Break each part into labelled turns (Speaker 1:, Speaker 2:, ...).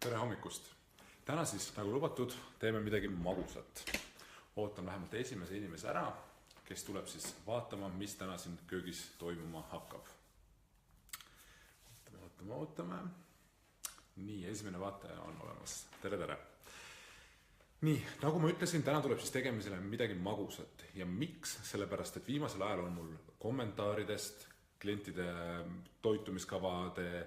Speaker 1: Tere hommikust! Täna siis, nagu lubatud, teeme midagi magusat. Ootan vähemalt esimese inimese ära, kes tuleb siis vaatama, mis täna siin köögis toimuma hakkab. Ootame. Nii, esimene vaataja on olemas. Tere! Nii, nagu ma ütlesin, täna tuleb siis tegemisele midagi magusat. Ja miks? Sellepärast, et viimasel ajal on mul kommentaaridest, klientide toitumiskavade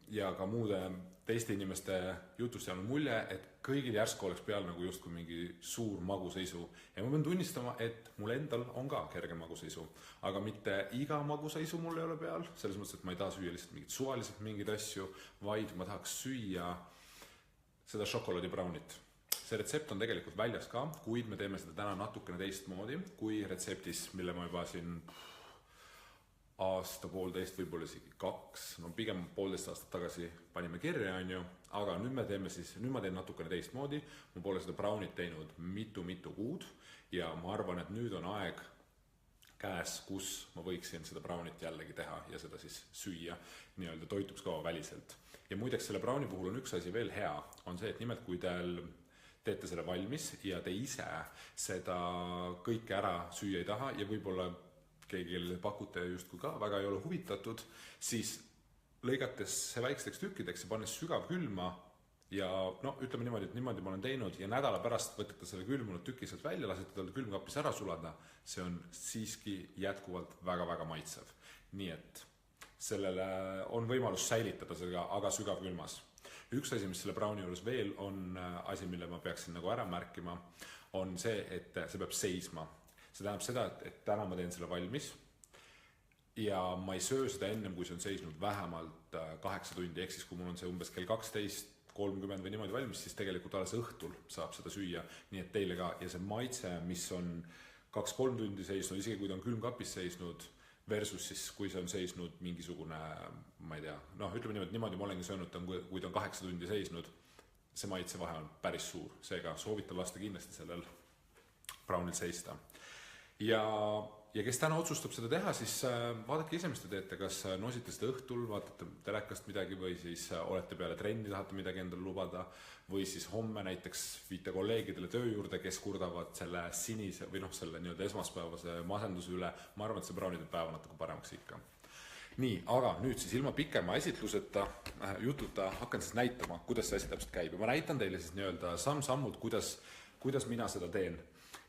Speaker 1: ja ka muude teiste inimeste jutust jäänud mulje, et kõigil järsku oleks peal nagu justkui mingi suur maguseisu. Ja ma pean tunnistama, et mul endal on ka kerge maguseisu. Aga mitte iga maguseisu mul ei ole peal, selles mõttes, et ma ei taha süüa lihtsalt mingit suvaliselt mingeid asju, vaid ma tahaks süüa seda šokolaadibraunit. See retsept on tegelikult väljas ka, kuid me teeme seda täna natukene teistmoodi kui retseptis, mille ma juba siin aasta, poolteist, võib-olla isegi 2, no pigem 1,5 aastat tagasi panime kirja, aga nüüd ma teen natukene teistmoodi. Ma pole seda braunit teinud mitu kuud ja ma arvan, et nüüd on aeg käes, kus ma võiksin seda braunit jällegi teha ja seda siis süüa nii-öelda toitumiskava väliselt. Ja muideks selle brauni puhul on üks asi veel hea, on see, et nimelt kui teete selle valmis ja te ise seda kõike ära süüa ei taha ja võib-olla keegi, kellele pakute justkui ka väga ei ole huvitatud, siis lõigates see väikesteks tükkideks ja pannes sügav külma ja ütleme niimoodi, et niimoodi ma olen teinud ja nädala pärast võtate selle külmunud tüki sealt välja, lasete tal külmkapis ära sulada, see on siiski jätkuvalt väga maitsev. Nii et sellele on võimalus säilitada seda, aga sügav külmas. Üks asi, mis selle brauni juures veel on asi, mille ma peaksin nagu ära märkima, on see, et see peab seisma. See tähendab seda, et täna ma teen selle valmis ja ma ei söö seda ennem, kui see on seisnud vähemalt 8 tundi, ehk siis kui mul on see umbes kell 12:30 või niimoodi valmis, siis tegelikult alles õhtul saab seda süüa, nii et teile ka. Ja see maitse, mis on 2-3 tundi seisnud, isegi kui ta on külmkapis seisnud, versus siis kui see on seisnud mingisugune, ma ei tea, ütleme niimoodi ma olengi söönud, kui ta on 8 tundi seisnud, see maitsevahe on päris suur, seega soovitan lasta kindlasti sellel braunil seista. Ja kes täna otsustab seda teha, siis vaadake ise, mis te teete, kas nosite seda õhtul, vaatate telekast midagi või siis olete peale trenni, tahate midagi endale lubada või siis homme näiteks viite kolleegidele töö juurde, kes kurdavad selle sinise või selle nii-öelda esmaspäevase masenduse üle. Ma arvan, et see brauni teeb päeva natuke paremaks ikka. Nii, aga nüüd siis ilma pikema esitluseta, jututa hakkan siis näitama, kuidas see asi täpselt käib. Ma näitan teile siis nii-öelda samm-sammult, kuidas mina seda teen.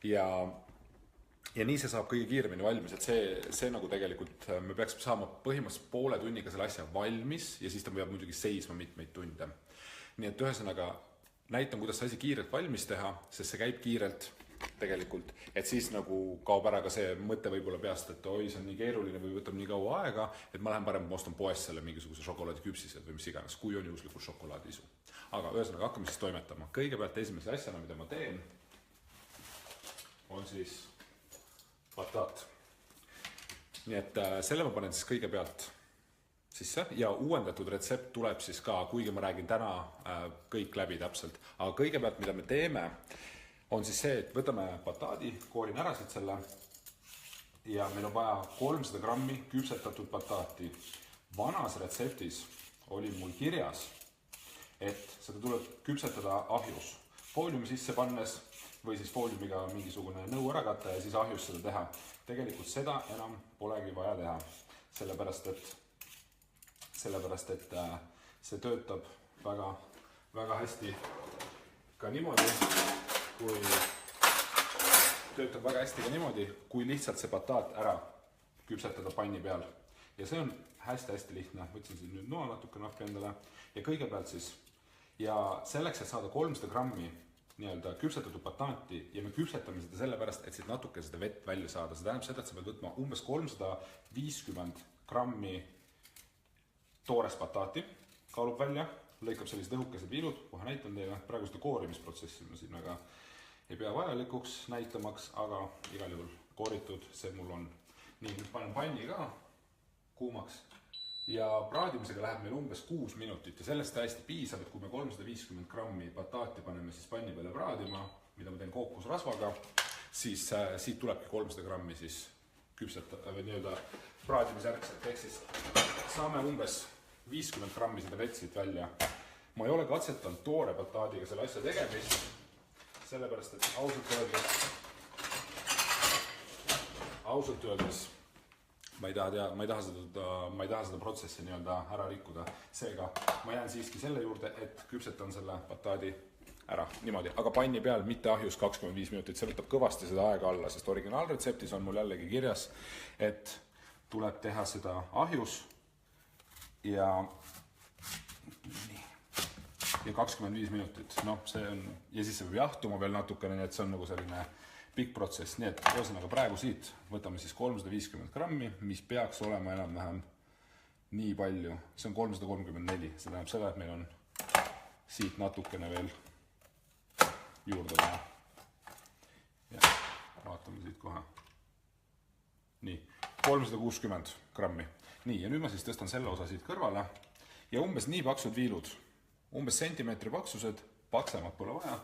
Speaker 1: Ja nii see saab kõige kiiremini valmis, et see nagu tegelikult me peaks saama põhimõtteliselt poole tunniga selle asja valmis ja siis ta peab muidugi seisma mitmeid tunde. Nii et ühesõnaga näitan, kuidas see asi kiirelt valmis teha, sest see käib kiirelt tegelikult, et siis nagu kaob ära ka see mõte võib-olla peast, et oi, see on nii keeruline või võtab nii kaua aega, et ma lähen parem, ma ostan poest selle mingisuguse šokolaadiküpsised või mis iganes, kui on juhuslikult šokolaadiisu. Aga ühesõnaga hakkame siis toimetama. Kõigepealt esimese asjana, mida ma teen, on siis bataat. Nii et selle ma panen siis kõigepealt sisse ja uuendatud retsept tuleb siis ka, kuigi ma räägin täna kõik läbi täpselt. Aga kõigepealt, mida me teeme, on siis see, et võtame bataadi, koorin ära siit selle ja meil on vaja 300 grammi küpsetatud bataati. Vanas retseptis oli mul kirjas, et seda tuleb küpsetada ahjus. Fooliumi sisse pannes või siis fooliumiga mingisugune nõu ära katta ja siis ahjus seda teha. Tegelikult seda enam polegi vaja teha, sellepärast et see töötab väga hästi ka niimoodi, kui lihtsalt see bataat ära küpsetada panni peal. Ja see on hästi lihtne. Võtsin siin nüüd noa natuke nahki endale ja kõigepealt siis ja selleks, et saada 300 grammi nii-öelda küpsetatud bataati ja me küpsetame seda sellepärast, et siit natuke seda vett välja saada. See tähendab seda, et sa pead võtma umbes 350 grammi toores bataati, kaalub välja, lõikab sellised õhukesed viilud, kohe näitan teile, praegu seda koorimisprotsessi ma siin väga ei pea vajalikuks näitamaks, aga igal juhul kooritud see mul on. Nii, nüüd panen panni ka kuumaks. Ja praadimisega läheb meil umbes 6 minutit ja sellest täiesti piisab, et kui me 350 grammi bataati paneme siis panni peale praadima, mida ma teen kookosrasvaga, siis siit tulebki 300 grammi siis küpsetada või nii-öelda praadimisjärgselt. Ehk siis saame umbes 50 grammi seda vett siit välja ma ei ole katsetanud toore bataadiga selle asja tegemist, sellepärast, et ausalt öeldes ma ei taha seda protsessi nii-öelda ära rikkuda. Seega ma jään siiski selle juurde, et küpsetan selle bataadi ära niimoodi, aga panni peal mitte ahjus 25 minutit, see võtab kõvasti seda aega alla, sest originaalretseptis on mul jällegi kirjas, et tuleb teha seda ahjus ja 25 minutit, see on, ja siis see peab jahtuma veel natukene, nii et see on nagu selline pikk protsess, nii et ühesõnaga praegu siit võtame siis 350 grammi, mis peaks olema enam-vähem nii palju, see on 334, see tähendab seda, et meil on siit natukene veel juurde vaja. Ja vaatame siit kohe. Nii, 360 grammi. Nii, ja nüüd ma siis tõstan selle osa siit kõrvale ja umbes nii paksud viilud, umbes sentimeetri paksused, paksemad pole vaja.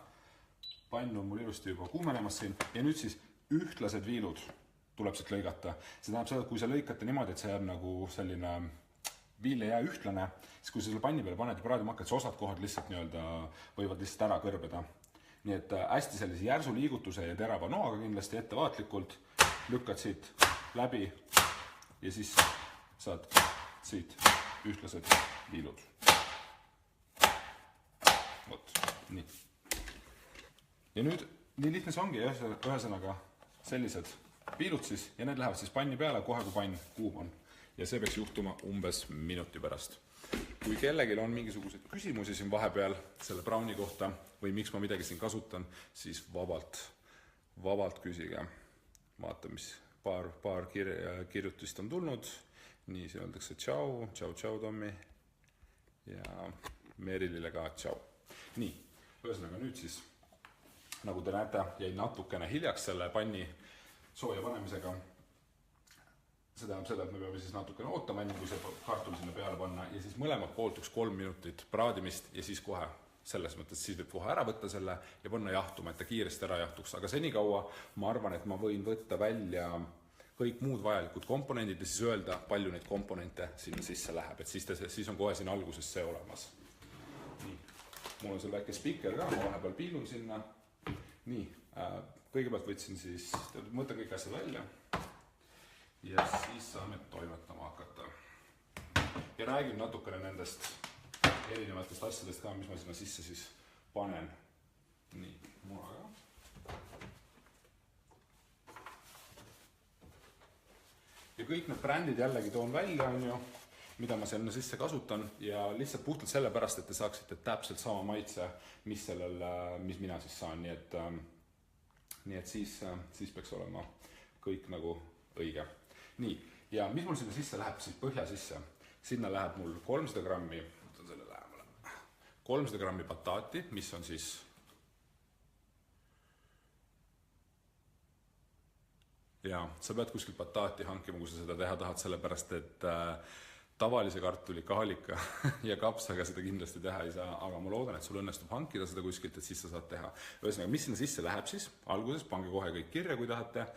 Speaker 1: Pann on mul ilusti juba kuumenemas siin ja nüüd siis ühtlased viilud tuleb siit lõigata. See tähendab seda, et kui sa lõikate niimoodi, et see jääb nagu selline viil ei jää ühtlane, siis kui sa selle panni peale paned ja praadima hakkad, siis osad kohad lihtsalt võivad lihtsalt ära kõrbeda. Nii et hästi sellise järsu liigutuse ja terava noaga kindlasti ettevaatlikult lükkad siit läbi ja siis saad siit ühtlased viilud. Vot, nii. Ja nüüd nii lihtne see ongi ühesõnaga sellised viilud siis ja need lähevad siis panni peale kohe, kui pann kuum on. Ja see peaks juhtuma umbes minuti pärast. Kui kellelgi on mingisuguseid küsimusi siin vahepeal selle browni kohta või miks ma midagi siin kasutan, siis vabalt küsige. Vaata, mis paar kirjutist on tulnud. Nii, see öeldakse tšau, Tommi ja Merilile ka tšau. Nii, ühesõnaga nüüd siis nagu te näete, jäi natukene hiljaks selle panni sooja panemisega. See tähendab seda, et me peame siis natukene ootama, enne kui see kartul sinna peale panna ja siis mõlemad poolt 3 minutit praadimist ja siis kohe selles mõttes siis võib kohe ära võtta selle ja panna jahtuma, et ta kiiresti ära jahtuks. Aga senikaua ma arvan, et ma võin võtta välja kõik muud vajalikud komponendid ja siis öelda, palju neid komponente sinna sisse läheb, et siis on kohe siin alguses see olemas. Nii, mul on seal väike spiker ka, ma vahepeal piilun sinna. Nii, kõigepealt võtsin siis, mõtlen kõik asjad välja ja siis saame toimetama hakata. Ja räägin natukene nendest erinevatest asjadest ka, mis ma sinna sisse siis panen. Nii, muna ka. Ja kõik need brändid jällegi toon välja, mida ma sinna sisse kasutan ja lihtsalt puhtalt sellepärast, et te saaksite täpselt sama maitse, mis mina siis saan, nii et siis peaks olema kõik nagu õige. Nii, ja mis mul sinna sisse läheb, siis põhja sisse, sinna läheb mul 300 grammi, võtan selle lähemale, 300 grammi bataati, mis on siis ja sa pead kuskilt bataati hankima, kui sa seda teha tahad, sellepärast, et tavalise kartuli, kaalika ja kapsaga seda kindlasti teha ei saa, aga ma loodan, et sul õnnestub hankida seda kuskilt, et siis sa saad teha. Ühesõnaga, mis sinna sisse läheb siis? Alguses pange kohe kõik kirja, kui tahate.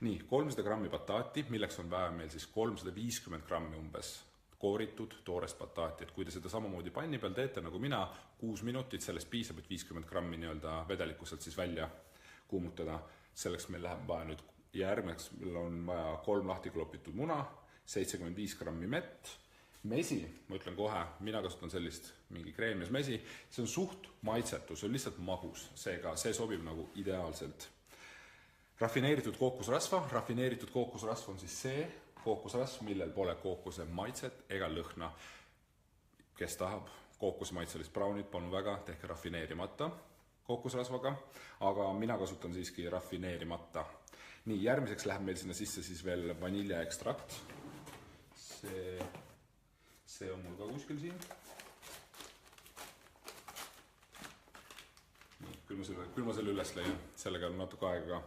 Speaker 1: Nii, 300 grammi bataati, milleks on vaja meil siis 350 grammi umbes kooritud toorest bataati. Et kui te seda samamoodi panni peal teete, nagu mina, 6 minutit, sellest piisab, et 50 grammi vedelikku sealt siis välja kuumutada. Selleks meil läheb vaja nüüd järgmeks, meil on vaja 3 lahti klopitud muna, 75 grammi mett, mesi, ma ütlen kohe, mina kasutan sellist mingi kreemias mesi, see on suht maitsetu, see on lihtsalt magus, seega see sobib nagu ideaalselt. Rafineeritud kookosrasva on siis see kookosrasv, millel pole kookose maitset ega lõhna. Kes tahab kookose maitselist brownit, palun väga, tehke rafineerimata kookosrasvaga, aga mina kasutan siiski rafineerimata. Nii, järgmiseks läheb meil sinna sisse siis veel vaniljaekstrakt. See on mul ka kuskil siin. Küll ma selle üles leian, sellega on natuke aega ka.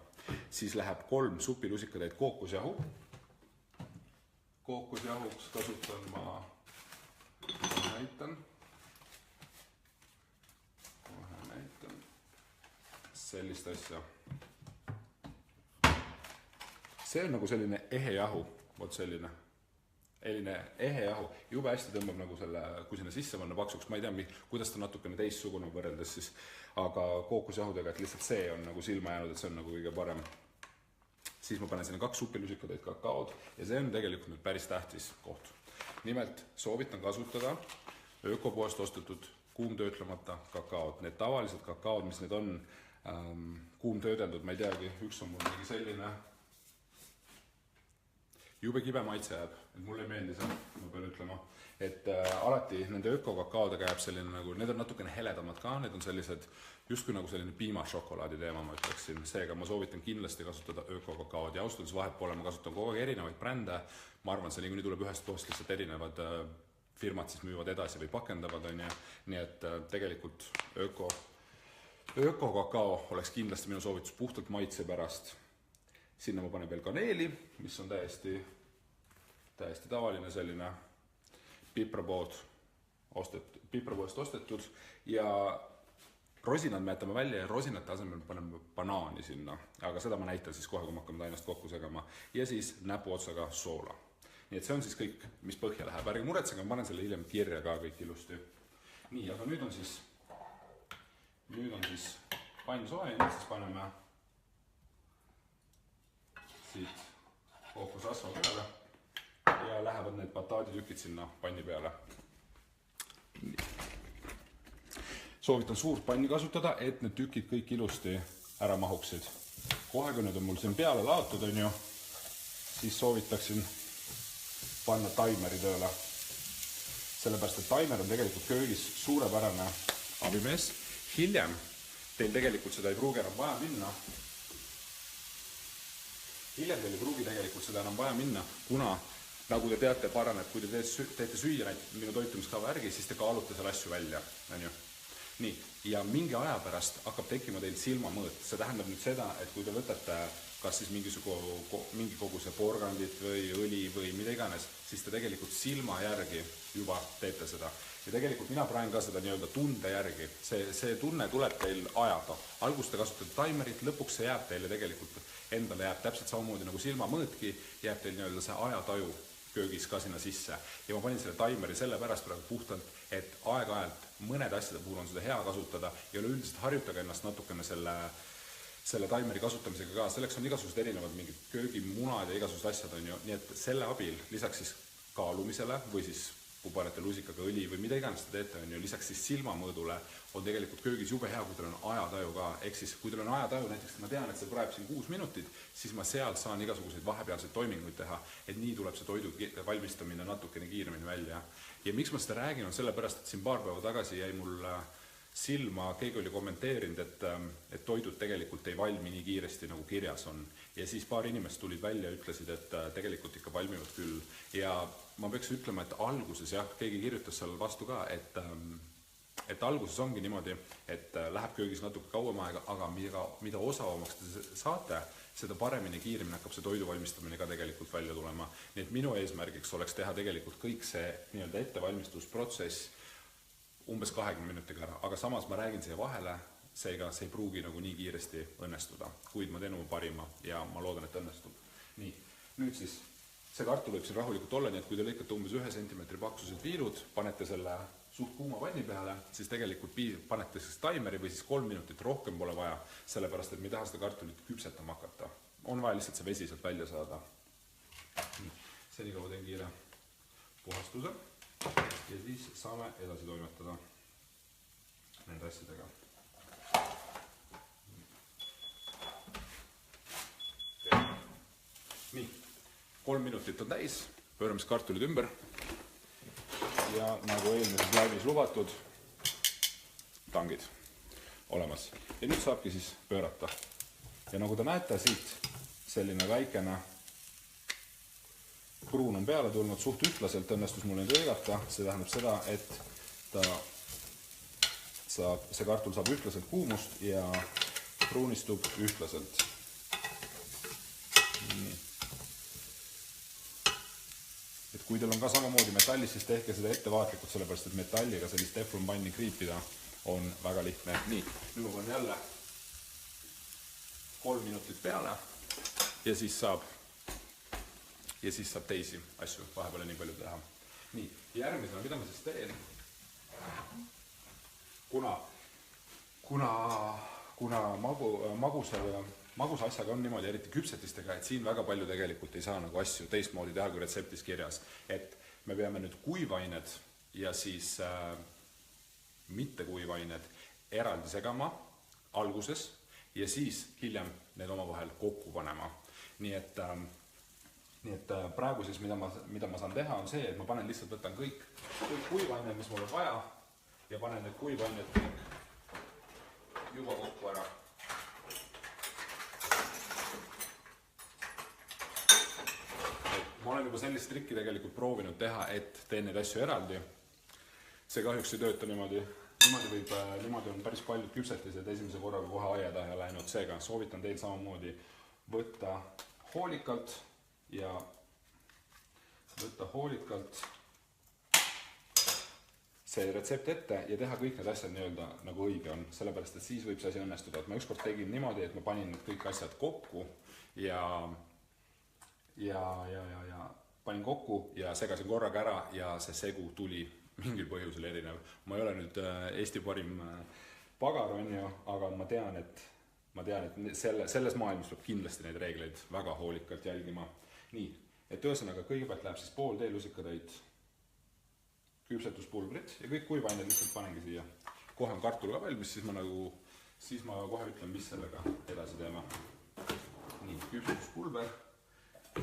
Speaker 1: Siis läheb 3 supilusikatäit kookosjahu. Kookosjahuks kasutan ma näitan sellist asja. See on nagu selline ehe jahu, vot selline. Selline ehe jahu, jube hästi tõmbab nagu selle, kui sinna sisse panna paksuks, ma ei tea, kuidas ta natukene teistsugune võrreldes siis, aga kookosjahudega, et lihtsalt see on nagu silma jäänud, et see on nagu kõige parem. Siis ma panen sinna 2 supilusikatäit kakaod ja see on tegelikult nüüd päris tähtis koht. Nimelt soovitan kasutada ökopoest ostetud kuumtöötlemata kakaod. Need tavalised kakaod, mis need on kuumtöödeldud, ma ei teagi, üks on mul mingi selline jube kibe maitse jääb, et mulle ei meeldi see, ma pean ütlema, et alati nende ökokakaodega jääb selline nagu, need on natukene heledamad ka, need on sellised justkui nagu selline piimašokolaadi teema, ma ütleksin, seega ma soovitan kindlasti kasutada ökokakaod ja austades vahet pole, ma kasutan kogu aeg erinevaid brände, ma arvan, see niikuinii tuleb ühest poest lihtsalt erinevad firmad siis müüvad edasi või pakendavad, nii et tegelikult ökokakao oleks kindlasti minu soovitus puhtalt maitse pärast. Sinna ma panen veel kaneeli, mis on täiesti tavaline selline piprapoest ostetud ja rosinad me jätame välja ja rosinate asemel paneme banaani sinna, aga seda ma näitan siis kohe, kui me hakkame tainast kokku segama ja siis näpuotsaga soola. Nii et see on siis kõik, mis põhja läheb. Ärge muretsege, ma panen selle hiljem kirja ka kõik ilusti. Nii, aga nüüd on siis pann soe, siis paneme siit kookosrasva peale ja lähevad need bataaditükid sinna panni peale. Soovitan suurt panni kasutada, et need tükid kõik ilusti ära mahuksid. Kohe, kui need on mul siin peale laotud, siis soovitaksin panna taimeri tööle. Sellepärast, et taimer on tegelikult köögis suurepärane abimees. Hiljem teil tegelikult seda ei pruugi enam vaja minna. Hiljem teil ei pruugi tegelikult seda enam vaja minna, kuna, nagu te teate, paraneb, kui te teete süüa minu toitumiskava järgi, siis te kaalute selle asju välja. Nii, ja mingi aja pärast hakkab tekkima teil silmamõõt. See tähendab nüüd seda, et kui te võtate kas siis mingi koguse porgandit või õli või mida iganes, siis te tegelikult silma järgi juba teete seda. Ja tegelikult mina praen ka seda nii-öelda tunde järgi. See tunne tuleb teil ajaga. Alguses te kasutate taimerit, lõpuks see jääb teile tegelikult endale jääb täpselt samamoodi nagu silmamõõtki, jääb teil nii-öelda see ajataju köögis ka sinna sisse. Ja ma panin selle taimeri sellepärast praegu puhtalt, et aeg-ajalt mõned asjade puhul on seda hea kasutada ja üleüldiselt harjutage ennast natukene selle taimeri kasutamisega ka. Selleks on igasugused erinevad mingid köögimunad ja igasugused asjad on ju, nii et selle abil lisaks siis kaalumisele või siis kui panete lusikaga õli või mida iganes te teete, on ju, lisaks siis silmamõõdule on tegelikult köögis jube hea, kui teil on ajataju ka. Ehk siis, kui teil on ajataju, näiteks ma tean, et see praeb siin 6 minutit, siis ma seal saan igasuguseid vahepealseid toiminguid teha, et nii tuleb see toidu valmistamine natukene kiiremini välja. Ja miks ma seda räägin, on sellepärast, et siin paar päeva tagasi jäi mul silma, keegi oli kommenteerinud, et toidud tegelikult ei valmi nii kiiresti, nagu kirjas on. Ja siis paar inimest tulid välja ja ütlesid, et tegelikult ikka valmivad küll. Ja ma peaks ütlema, et alguses, jah, keegi kirjutas seal vastu ka, et alguses ongi niimoodi, et läheb köögis natuke kauem aega, aga mida osavamaks te saate, seda paremini kiiremini hakkab see toidu valmistamine ka tegelikult välja tulema. Nii et minu eesmärgiks oleks teha tegelikult kõik see nii-öelda ettevalmistusprotsess umbes 20 minutiga ära, aga samas ma räägin siia vahele, seega see ei pruugi nagu nii kiiresti õnnestuda, kuid ma teen oma parima ja ma loodan, et õnnestub. Nii, nüüd siis see kartul võib siin rahulikult olla, nii et kui te lõikate umbes 1 sentimeetri paksused viilud, panete selle suht kuuma panni peale, siis tegelikult panete siis taimeri või siis 3 minutit rohkem pole vaja, sellepärast, et me ei taha seda kartulit küpsetama hakata. On vaja lihtsalt see vesi sealt välja saada. Senikaua teen kiire puhastuse ja siis saame edasi toimetada nende asjadega. Nii, 3 minutit on täis, pöörame siis kartulid ümber ja nagu eelmises laivis lubatud, tangid olemas. Ja nüüd saabki siis pöörata. Ja nagu te näete siit, selline väikene pruun on peale tulnud, suht ühtlaselt õnnestus mul nüüd lõigata, see tähendab seda, et see kartul saab ühtlaselt kuumust ja pruunistub ühtlaselt. Nii. Et kui teil on ka samamoodi metallis, siis tehke seda ettevaatlikult, sellepärast et metalliga sellist teflonpanni kriipida on väga lihtne. Nii, nüüd ma panen jälle 3 minutit peale ja siis saab ja siis saab teisi asju vahepeal nii palju teha. Nii, järgmisena, mida ma siis teen? Kuna magusa asjaga on niimoodi, eriti küpsetistega, et siin väga palju tegelikult ei saa nagu asju teistmoodi teha kui retseptis kirjas. Et me peame nüüd kuivained ja siis mitte kuivained eraldi segama alguses ja siis hiljem need omavahel kokku panema. Nii et praegu siis, mida ma saan teha, on see, et ma panen lihtsalt, võtan kõik kuivained, mis mul on vaja ja panen need kuivained kõik juba kokku ära. Ma olen juba sellist trikki tegelikult proovinud teha, et teen neid asju eraldi. See kahjuks ei tööta niimoodi. Niimoodi on päris paljud küpsetised esimese korraga kohe aia taha läinud. Seega soovitan teil samamoodi võtta hoolikalt see retsept ette ja teha kõik need asjad nii-öelda nagu õige on, sellepärast et siis võib see asi õnnestuda. Et ma ükskord tegin niimoodi, et ma panin need kõik asjad kokku ja panin kokku ja segasin korraga ära ja see segu tuli mingil põhjusel erinev. Ma ei ole nüüd Eesti parim pagar, on ju, aga ma tean, et selles maailmas peab kindlasti neid reegleid väga hoolikalt jälgima. Nii, et ühesõnaga kõigepealt läheb siis pool teelusikatäit küpsetuspulbrit ja kõik kuivained lihtsalt panengi siia. Kohe on kartul ka valmis, siis ma kohe ütlen, mis sellega edasi teeme. Nii, küpsetuspulber.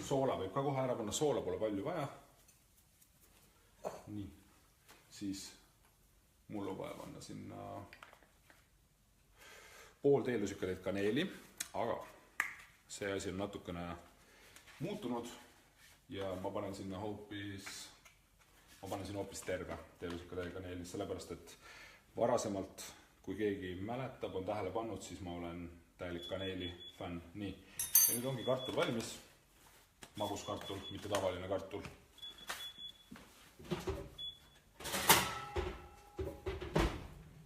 Speaker 1: Soola võib ka kohe ära panna, soola pole palju vaja. Nii, siis mul on vaja panna sinna pool teelusikatäit kaneeli, aga see asi on natukene muutunud ja ma panen sinna hoopis terve teelusikatäit kaneeli, sellepärast et varasemalt, kui keegi mäletab, on tähele pannud, siis ma olen täielik kaneeli fänn. Nii, ja nüüd ongi kartul valmis. Magus kartul, mitte tavaline kartul.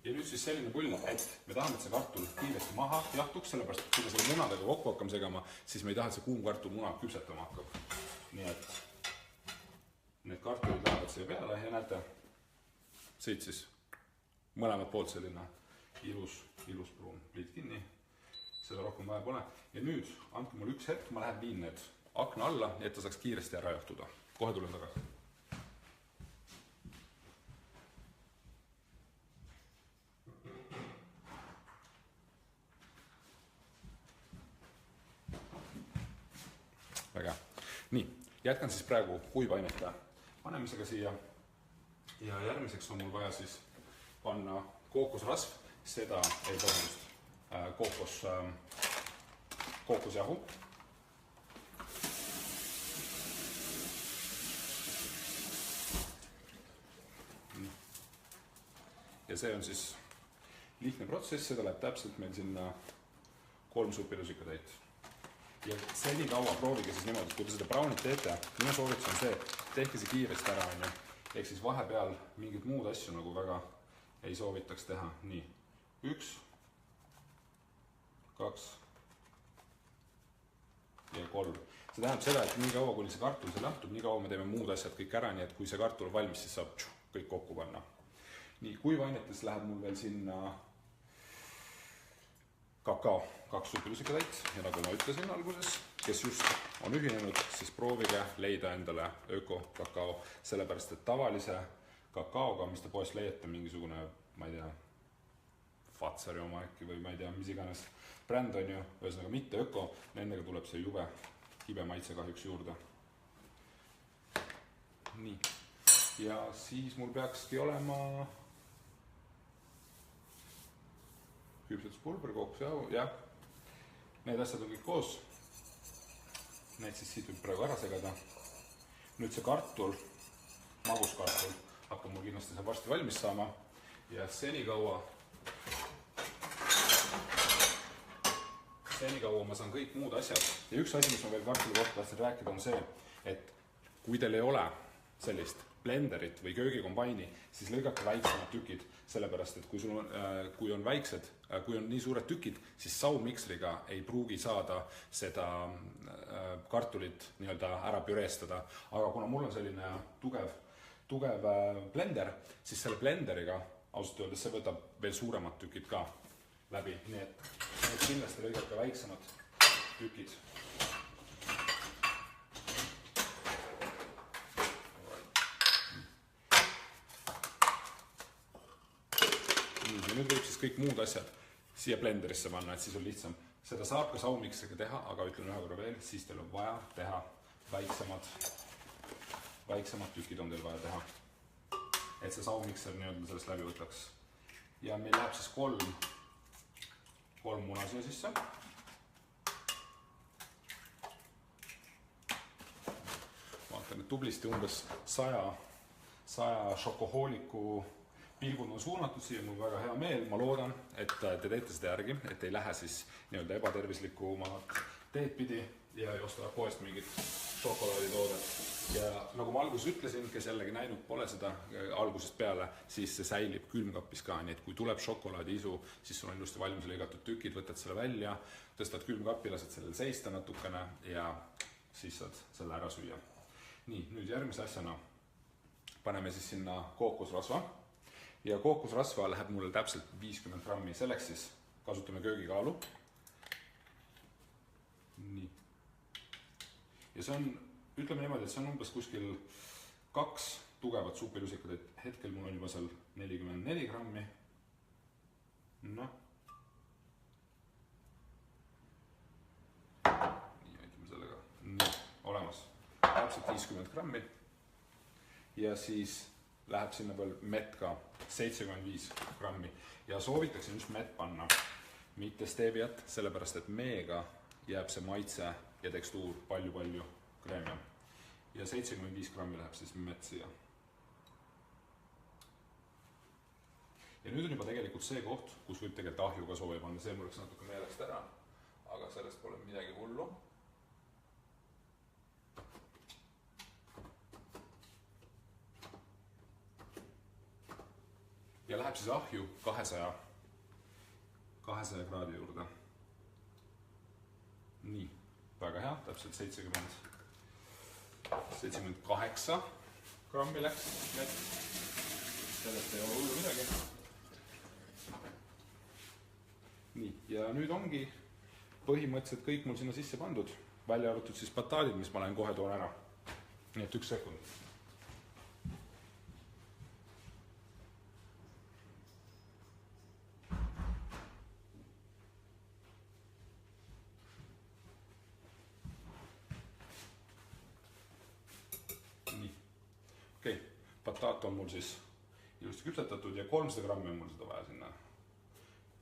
Speaker 1: Ja nüüd siis selline pull, et me tahame, et see kartul kiiresti maha jahtuks, sellepärast, et kui me selle munadega kokku hakkame segama, siis me ei taha, et see kuum kartul muna küpsetama hakkab. Nii et need kartulid lähevad siia peale ja näete, siit siis mõlemad poolt selline ilus pruun pliit kinni. Seda rohkem vaja pole. Ja nüüd andke mul üks hetk, ma lähen viin need akna alla, et ta saaks kiiresti ära jahtuda. Kohe tulen tagasi. Väga. Nii, jätkan siis praegu kuivainete panemisega siia. Ja järgmiseks on mul vaja siis panna kookosrasv, seda ei tohust kookosjahu. Ja see on siis lihtne protsess, seda läheb täpselt meil sinna 3 supilusikatäit. Ja seni kaua proovige siis niimoodi, et kui te seda brownit teete, minu soovitus on see, tehke see kiiresti ära, ehk siis vahepeal mingid muud asju nagu väga ei soovitaks teha. Nii, 1, 2 ja 3. See tähendab seda, et nii kaua, kuni see kartul see lahtub, nii kaua me teeme muud asjad kõik ära, nii et kui see kartul on valmis, siis saab kõik kokku panna. Nii, kuivainetes läheb mul veel sinna kakao, 2 supilusikatäit ja nagu ma ütlesin alguses, kes just on ühinenud, siis proovige leida endale öko kakao, sellepärast et tavalise kakaoga, mis te poest leiate mingisugune, ma ei tea, Fatsari oma äkki või ma ei tea, mis iganes bränd on ju, ühesõnaga mitte öko, nendega tuleb see jube kibe maitse kahjuks juurde. Nii, ja siis mul peakski olema küpsetuspulber, kookosjahu, jah. Need asjad on kõik koos. Need siis siit võib praegu ära segada. Nüüd see kartul, maguskartul, hakkab mul kindlasti see varsti valmis saama. Ja senikaua ma saan kõik muud asjad. Ja üks asi, mis ma veel kartuli kohta tahtsin rääkida, on see, et kui teil ei ole sellist blenderit või köögikombaini, siis lõigake väiksemad tükid, sellepärast et kui on väiksed, kui on nii suured tükid, siis saummiksriga ei pruugi saada seda kartulit nii-öelda ära püreestada, aga kuna mul on selline tugev blender, siis selle blenderiga ausalt öeldes see võtab veel suuremad tükid ka läbi, nii et kindlasti lõigake väiksemad tükid. Ja nüüd võib siis kõik muud asjad siia blenderisse panna, et siis on lihtsam. Seda saab ka saumiksriga teha, aga ütlen ühe korra veel, siis teil on vaja teha väiksemad tükid on teil vaja teha, et see saumikser nii-öelda sellest läbi võtaks. Ja meil läheb siis kolm muna siia sisse. Vaatan, et tublisti umbes 100 šokohooliku pilgud on suunatud siia, mul väga hea meel, ma loodan, et te teete seda järgi, et ei lähe siis nii-öelda ebatervislikku oma teed pidi ja ei osta poest mingit šokolaaditoodet. Ja nagu ma alguses ütlesin, kes jällegi näinud pole seda algusest peale, siis see säilib külmkapis ka, nii et kui tuleb šokolaadiisu, siis sul on ilusti valmis lõigatud tükid, võtad selle välja, tõstad külmkapi, lased sellel seista natukene ja siis saad selle ära süüa. Nii, nüüd järgmise asjana paneme siis sinna kookosrasva. Ja kookosrasva läheb mulle täpselt 50 grammi, selleks siis kasutame köögikaalu. Nii. Ja see on, ütleme niimoodi, et see on umbes kuskil 2 tugevat supilusikad, et hetkel mul on juba seal 44 grammi. Noh. Nii, hoidime sellega. Nii, olemas. Täpselt 50 grammi. Ja siis läheb sinna veel mett ka 75 grammi ja soovitaksin just mett panna, mitte steviat, sellepärast et meega jääb see maitse ja tekstuur palju kreemiam. Ja 75 grammi läheb siis mett siia. Ja nüüd on juba tegelikult see koht, kus võib tegelikult ahju ka sooja panna, see mul oleks natuke meelest ära, aga sellest pole midagi hullu. Ja läheb siis ahju 200 kraadi juurde. Nii, väga hea, täpselt 78 grammi läks mett. Sellest ei ole hullu midagi. Nii, ja nüüd ongi põhimõtteliselt kõik mul sinna sisse pandud, välja arvatud siis bataadid, mis ma lähen kohe toon ära. Nii et 1 sekund. Bataat on mul siis ilusti küpsetatud ja 300 grammi on mul seda vaja sinna.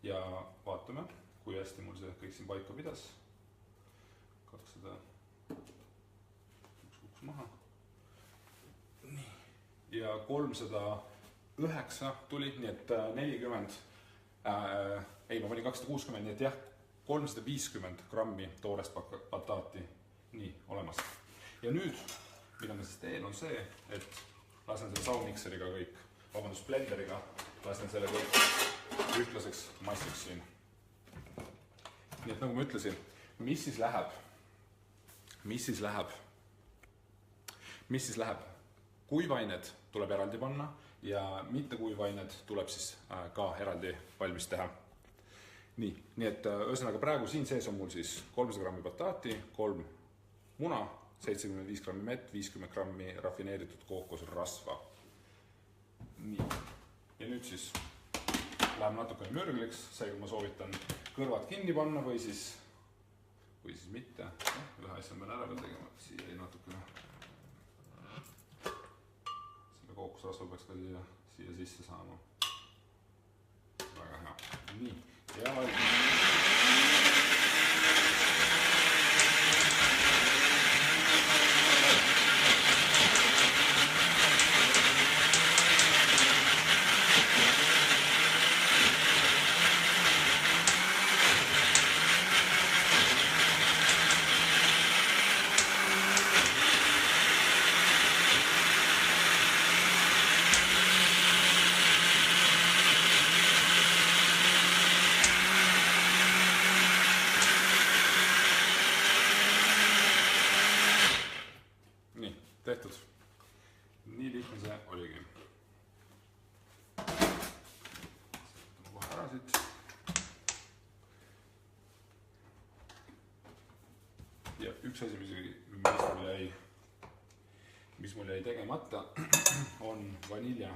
Speaker 1: Ja vaatame, kui hästi mul see kõik siin paika pidas. 200 kuks maha. Nii. Ja 309 tuli, nii et 40, ma panin 260, nii et jah, 350 grammi toorest bataati. Nii, olemas. Ja nüüd, mida ma siis teen, on see, et lasen selle saumikseriga kõik, blenderiga, lasen selle kõik ühtlaseks massiks siin. Nii et nagu ma ütlesin, mis siis läheb? Kuivained tuleb eraldi panna ja mitte kuivained tuleb siis ka eraldi valmis teha. Nii et ühesõnaga praegu siin sees on mul siis 300 grammi bataati, 3 muna, 75 grammi mett, 50 grammi rafineeritud kookosrasva. Nii. Ja nüüd siis läheb natukene mürgliks, seega ma soovitan kõrvad kinni panna või siis mitte. Ühe asja on meil ära veel tegema, siia ei natukene. Selle kookosrasva peaks ka siia sisse saama. Väga hea. Nii. Ja Nii lihtne see oligi. Kohe ära siit. Ja üks asi, mis mul jäi tegemata, on vanilja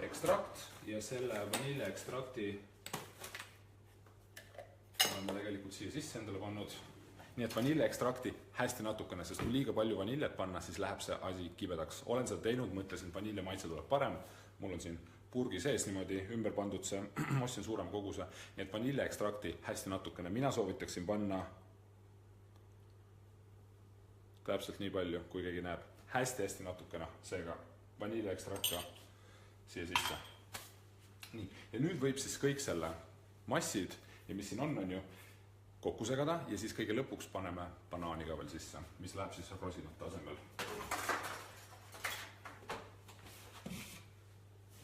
Speaker 1: ekstrakt ja selle vanilja ekstrakti olen ma tegelikult siia sisse endale pannud. Nii et vanilja ekstrakti hästi natukene, sest kui liiga palju vaniljat panna, siis läheb see asi kibedaks. Olen seda teinud, mõtlesin, vanilja maitse tuleb parem. Mul on siin purgi sees niimoodi ümber pandud see, ostsin suurem koguse. Nii et vanilja ekstrakti hästi natukene. Mina soovitaksin panna täpselt nii palju, kui keegi näeb. Hästi natukene, seega vanilja ekstrakta siia sisse. Nii. Ja nüüd võib siis kõik selle massid ja mis siin on ju kokku segada ja siis kõige lõpuks paneme banaani ka veel sisse, mis läheb siis rosinate asemel.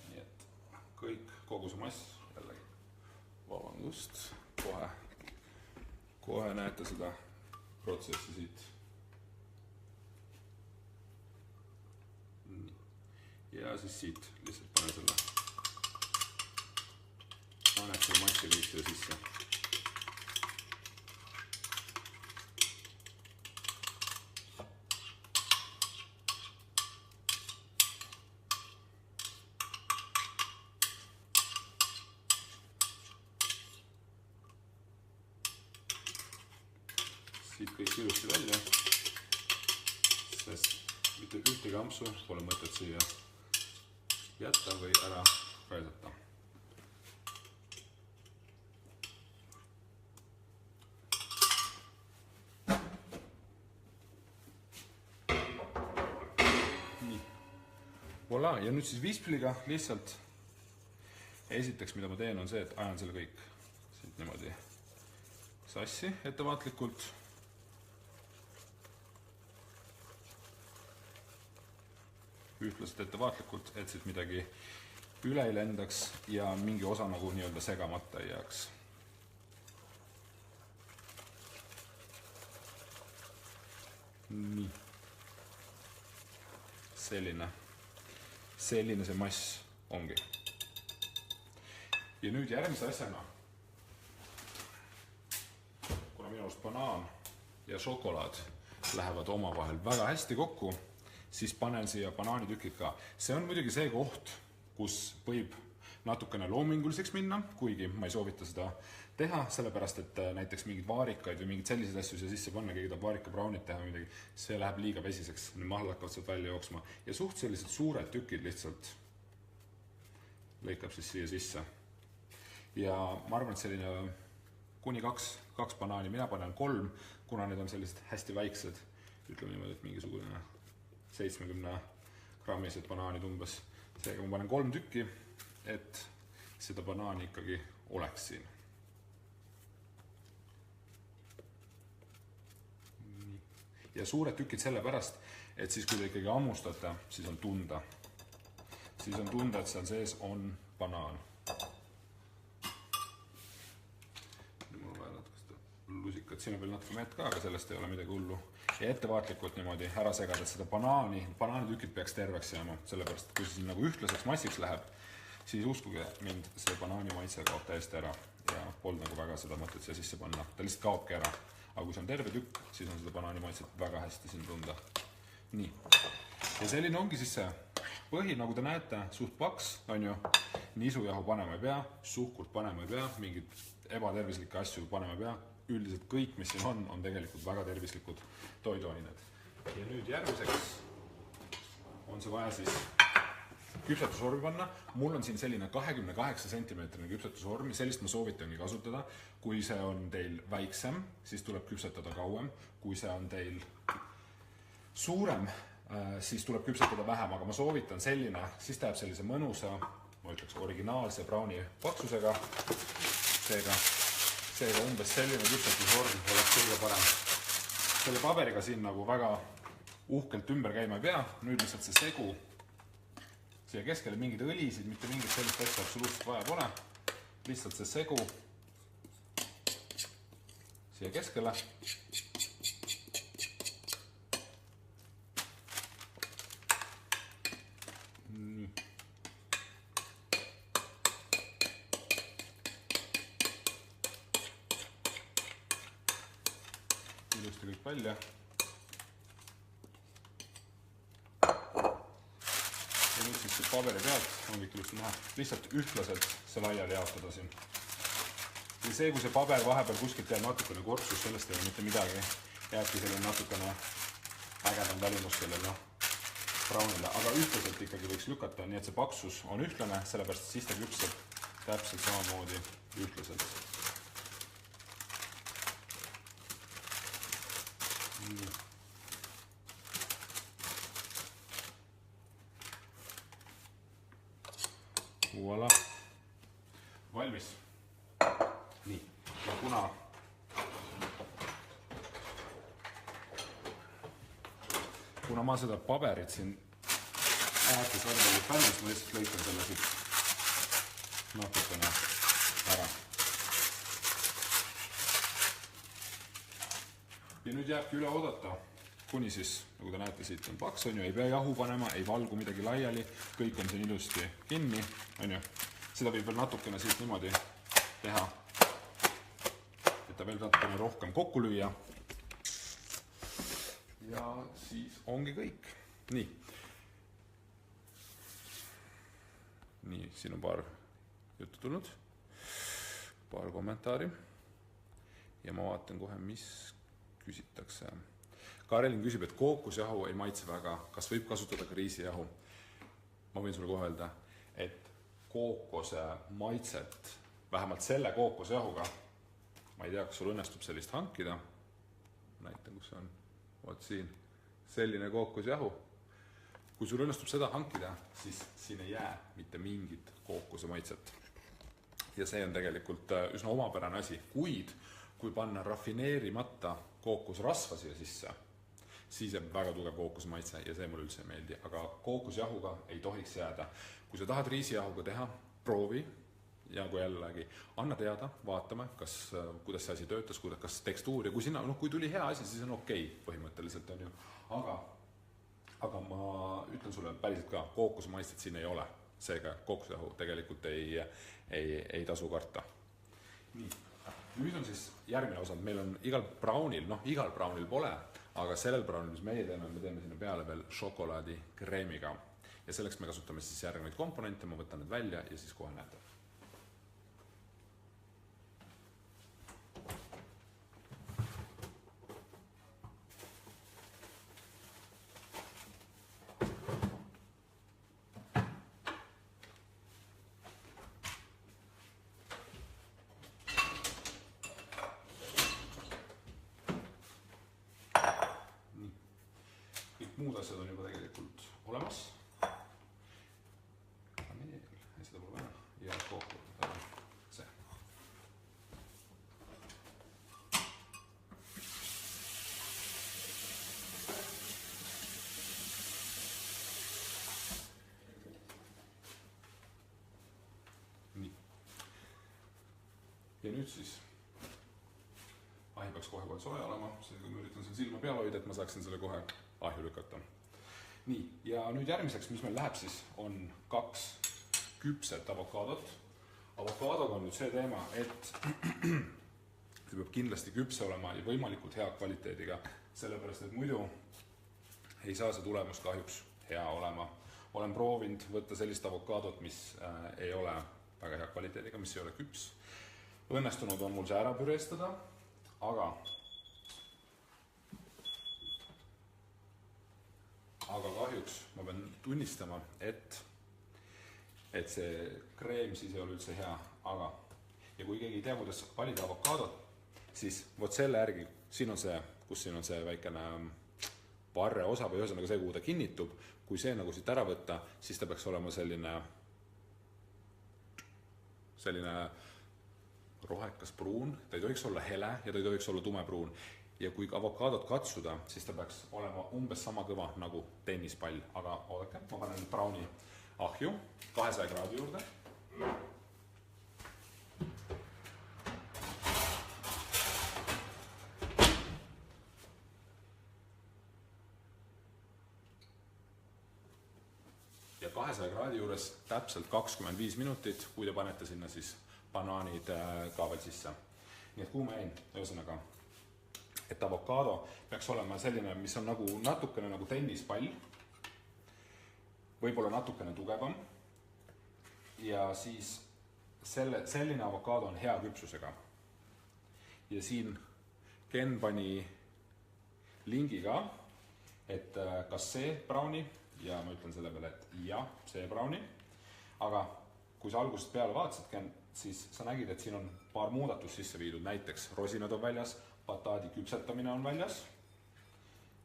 Speaker 1: Nii et kõik, kogu see mass, jällegi, vabandust, kohe näete seda protsessi siit. Ja siis siit lihtsalt panen selle massi kõik siia sisse. Siit kõik ilusti välja, sest mitte ühtegi ampsu pole mõtet siia jätta või ära kaidata. Nii. Voilà, ja nüüd siis vispiliga lihtsalt esiteks, mida ma teen, on see, et ajan selle kõik siit niimoodi sassi ettevaatlikult. Ühtlaselt ettevaatlikult, et siit midagi üle ei lendaks ja mingi osa nagu nii-öelda segamata ei jääks. Nii. Selline see mass ongi. Ja nüüd järgmise asjana, kuna minu arust banaan ja šokolaad lähevad omavahel väga hästi kokku, siis panen siia banaanitükid ka. See on muidugi see koht, kus võib natukene loominguliseks minna, kuigi ma ei soovita seda teha, sellepärast et näiteks mingid vaarikaid või mingid sellised asju siia sisse panna, keegi tahab vaarika braunit teha midagi, see läheb liiga vesiseks, need mahal hakkavad sealt välja jooksma. Ja suht sellised suured tükid lihtsalt lõikab siis siia sisse. Ja ma arvan, et selline kuni kaks banaani, mina panen 3, kuna need on sellised hästi väiksed, ütleme niimoodi, et mingisugune 70 grammised banaanid umbes. Seega ma panen 3 tükki, et seda banaani ikkagi oleks siin. Ja suured tükid sellepärast, et siis kui te ikkagi ammustate, siis on tunda. Siis on tunda, et seal sees on banaan. Mul on vaja natuke seda lusikat, siin on veel natuke mett ka, aga sellest ei ole midagi hullu. Ja ettevaatlikult niimoodi ära segada, et seda banaanitükid peaks terveks jääma, sellepärast, et kui see nagu ühtlaseks massiks läheb, siis uskuge mind, see banaani maitse kaob täiesti ära ja polnud nagu väga seda mõtet siia sisse panna. Ta lihtsalt kaobki ära, aga kui see on terve tükk, siis on seda banaani maitset väga hästi siin tunda. Nii. Ja selline ongi siis see põhi, nagu te näete, suht paks, on ju, nisujahu panema ei pea, suhkurt panema ei pea, mingid ebatervislikke asju panema ei pea. Üldiselt kõik, mis siin on tegelikult väga tervislikud toiduained. Ja nüüd järgmiseks on see vaja siis küpsetusormi panna. Mul on siin selline 28 cm küpsetusormi, sellist ma soovitangi kasutada. Kui see on teil väiksem, siis tuleb küpsetada kauem. Kui see on teil suurem, siis tuleb küpsetada vähem, aga ma soovitan selline, siis ta jääb sellise mõnusa, ma ütleks originaalse brauni paksusega. Seega umbes selline küpsetusorm oleks kõige parem. Selle paberiga siin nagu väga uhkelt ümber käima ei pea. Nüüd lihtsalt see segu. Siia keskele mingid õlisid, mitte mingit sellist asja absoluutselt vaja pole. Lihtsalt see segu siia keskele. välja. Ja nüüd siis paberi pealt ongi ilusti näha, lihtsalt ühtlaselt see laiali jaotada siin. Ja see, kui see paber vahepeal kuskilt jääb natukene kortsus, sellest ei ole mitte midagi, jääbki selline natukene ägedam välimus sellele brownile, aga ühtlaselt ikkagi võiks lükata, nii et see paksus on ühtlane, sellepärast siis ta küpseb täpselt samamoodi ühtlaselt. Voilà. Valmis. Nii, ja kuna ma seda paberit siin äätisvärvalikult valmis, ma lihtsalt lõikan selle siit natukene ära. Ja nüüd jääbki üle oodata, kuni siis, nagu te näete, siit on paks, on ju, ei pea jahu panema, ei valgu midagi laiali, kõik on siin ilusti kinni, on ju. Seda võib veel natukene siit niimoodi teha, et ta veel natukene rohkem kokku lüüa. Ja siis ongi kõik. Nii, siin on paar juttu tulnud, paar kommentaari ja ma vaatan kohe, mis küsitakse. Karelin küsib, et kookosjahu ei maitse väga, kas võib kasutada ka riisijahu? Ma võin sulle kohe öelda, et kookose maitset, vähemalt selle kookosjahuga, ma ei tea, kas sul õnnestub sellist hankida, näitan, kus see on, vaat siin, selline kookosjahu. Kui sul õnnestub seda hankida, siis siin ei jää mitte mingit kookose maitset. Ja see on tegelikult üsna omapärane asi, kuid kui panna rafineerimata kookosrasva siia sisse, siis jääb väga tugev kookosmaitse ja see mulle üldse ei meeldi, aga kookosjahuga ei tohiks jääda. Kui sa tahad riisijahuga teha, proovi ja kui jällegi anna teada, vaatame, kuidas see asi töötas, kas tekstuur ja kui tuli hea asi, siis on okei põhimõtteliselt on ju, aga ma ütlen sulle päriselt ka, kookosmaitset siin ei ole, seega kookosjahu tegelikult ei tasu karta. Nii. Nüüd on siis järgmine osa, meil on igal brownil pole, aga sellel brownil, mis meie teeme sinna peale veel šokolaadi kreemiga. Ja selleks me kasutame siis järgnevaid komponente, ma võtan need välja ja siis kohe näete. Muud asjad on juba tegelikult olemas. Kaneel, seda pole vaja. Ja kokku see. Nii. Ja nüüd siis ahi peaks kohe sooja olema, seega ma üritan siin silma peal hoida, et ma saaksin selle kohe ahju lükata. Nii, ja nüüd järgmiseks, mis meil läheb siis, on 2 küpset avokaadot. Avokaadoga on nüüd see teema, et see peab kindlasti küpse olema ja võimalikult hea kvaliteediga, sellepärast, et muidu ei saa see tulemus kahjuks hea olema. Olen proovinud võtta sellist avokaadot, mis ei ole väga hea kvaliteediga, mis ei ole küps. Õnnestunud on mul see ära püreestada, aga kahjuks ma pean tunnistama, et see kreem siis ei ole üldse hea, aga ja kui keegi ei tea, kuidas valida avokaadot, siis vot selle järgi, siin on see, kus siin on see väikene varre osa või ühesõnaga see, kuhu ta kinnitub, kui see nagu siit ära võtta, siis ta peaks olema selline rohekas pruun, ta ei tohiks olla hele ja ta ei tohiks olla tumepruun. Ja kui avokaadot katsuda, siis ta peaks olema umbes sama kõva nagu tennispall, aga oodake, ma panen browni ahju 200 kraadi juurde. Ja 200 kraadi juures täpselt 25 minutit, kui te panete sinna siis banaanid ka veel sisse. Nii et kuhu ma jäin, ühesõnaga et avokaado peaks olema selline, mis on nagu natukene nagu tennispall, võib-olla natukene tugevam ja siis selline avokaado on hea küpsusega. Ja siin Ken pani lingi ka, et kas see browni, ja ma ütlen selle peale, et jah, see browni, aga kui sa algusest peale vaatasid, Ken, siis sa nägid, et siin on paar muudatust sisse viidud, näiteks rosinad on väljas, bataadi küpsetamine on väljas,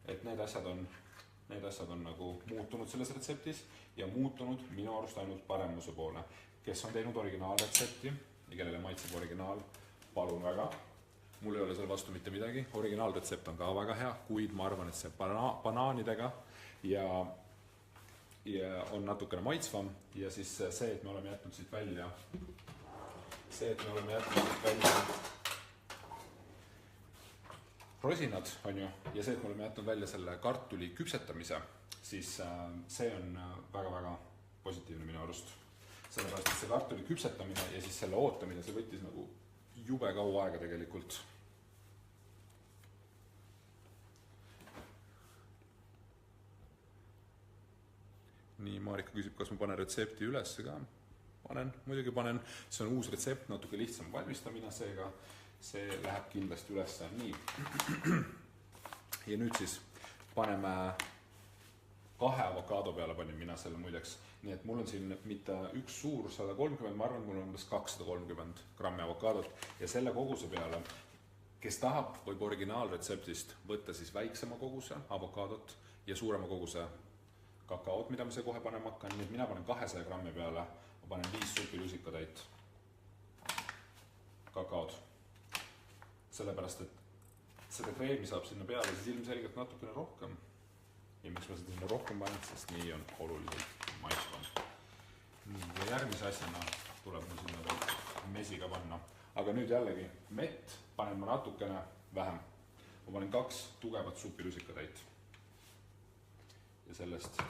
Speaker 1: et need asjad on nagu muutunud selles retseptis ja muutunud minu arust ainult paremuse poole. Kes on teinud originaalretsepti ja kellele maitseb originaal, palun väga. Mul ei ole selle vastu mitte midagi, originaalretsept on ka väga hea, kuid ma arvan, et see banaanidega ja on natukene maitsvam ja siis see, et me oleme jätnud siit välja rosinad, on ju, ja see, et me oleme jätnud välja selle kartuli küpsetamise, siis see on väga-väga positiivne minu arust. Sellepärast, et see kartuli küpsetamine ja siis selle ootamine, see võttis nagu jube kaua aega tegelikult. Nii, Marika küsib, kas ma panen retsepti üles ka. Muidugi panen, see on uus retsept, natuke lihtsam valmistamine, seega see läheb kindlasti üles. Nii. Ja nüüd siis paneme 2 avokaado peale panin mina selle muideks. Nii et mul on siin mitte üks suur 130, ma arvan, mul on umbes 230 grammi avokaadot ja selle koguse peale, kes tahab, võib originaalretseptist võtta siis väiksema koguse avokaadot ja suurema koguse kakaot, mida ma see kohe panema hakkan, nii et mina panen 200 grammi peale, ma panen 5 supilusikatäit kakaod. Sellepärast, et seda kreemi saab sinna peale siis ilmselgelt natukene rohkem. Ja miks ma seda sinna rohkem panen, sest nii on oluliselt maitsvam. Ja järgmise asjana tuleb mul sinna veel mesiga panna. Aga nüüd jällegi mett panen ma natukene vähem. Ma panen 2 tugevat supilusikatäit. Ja sellest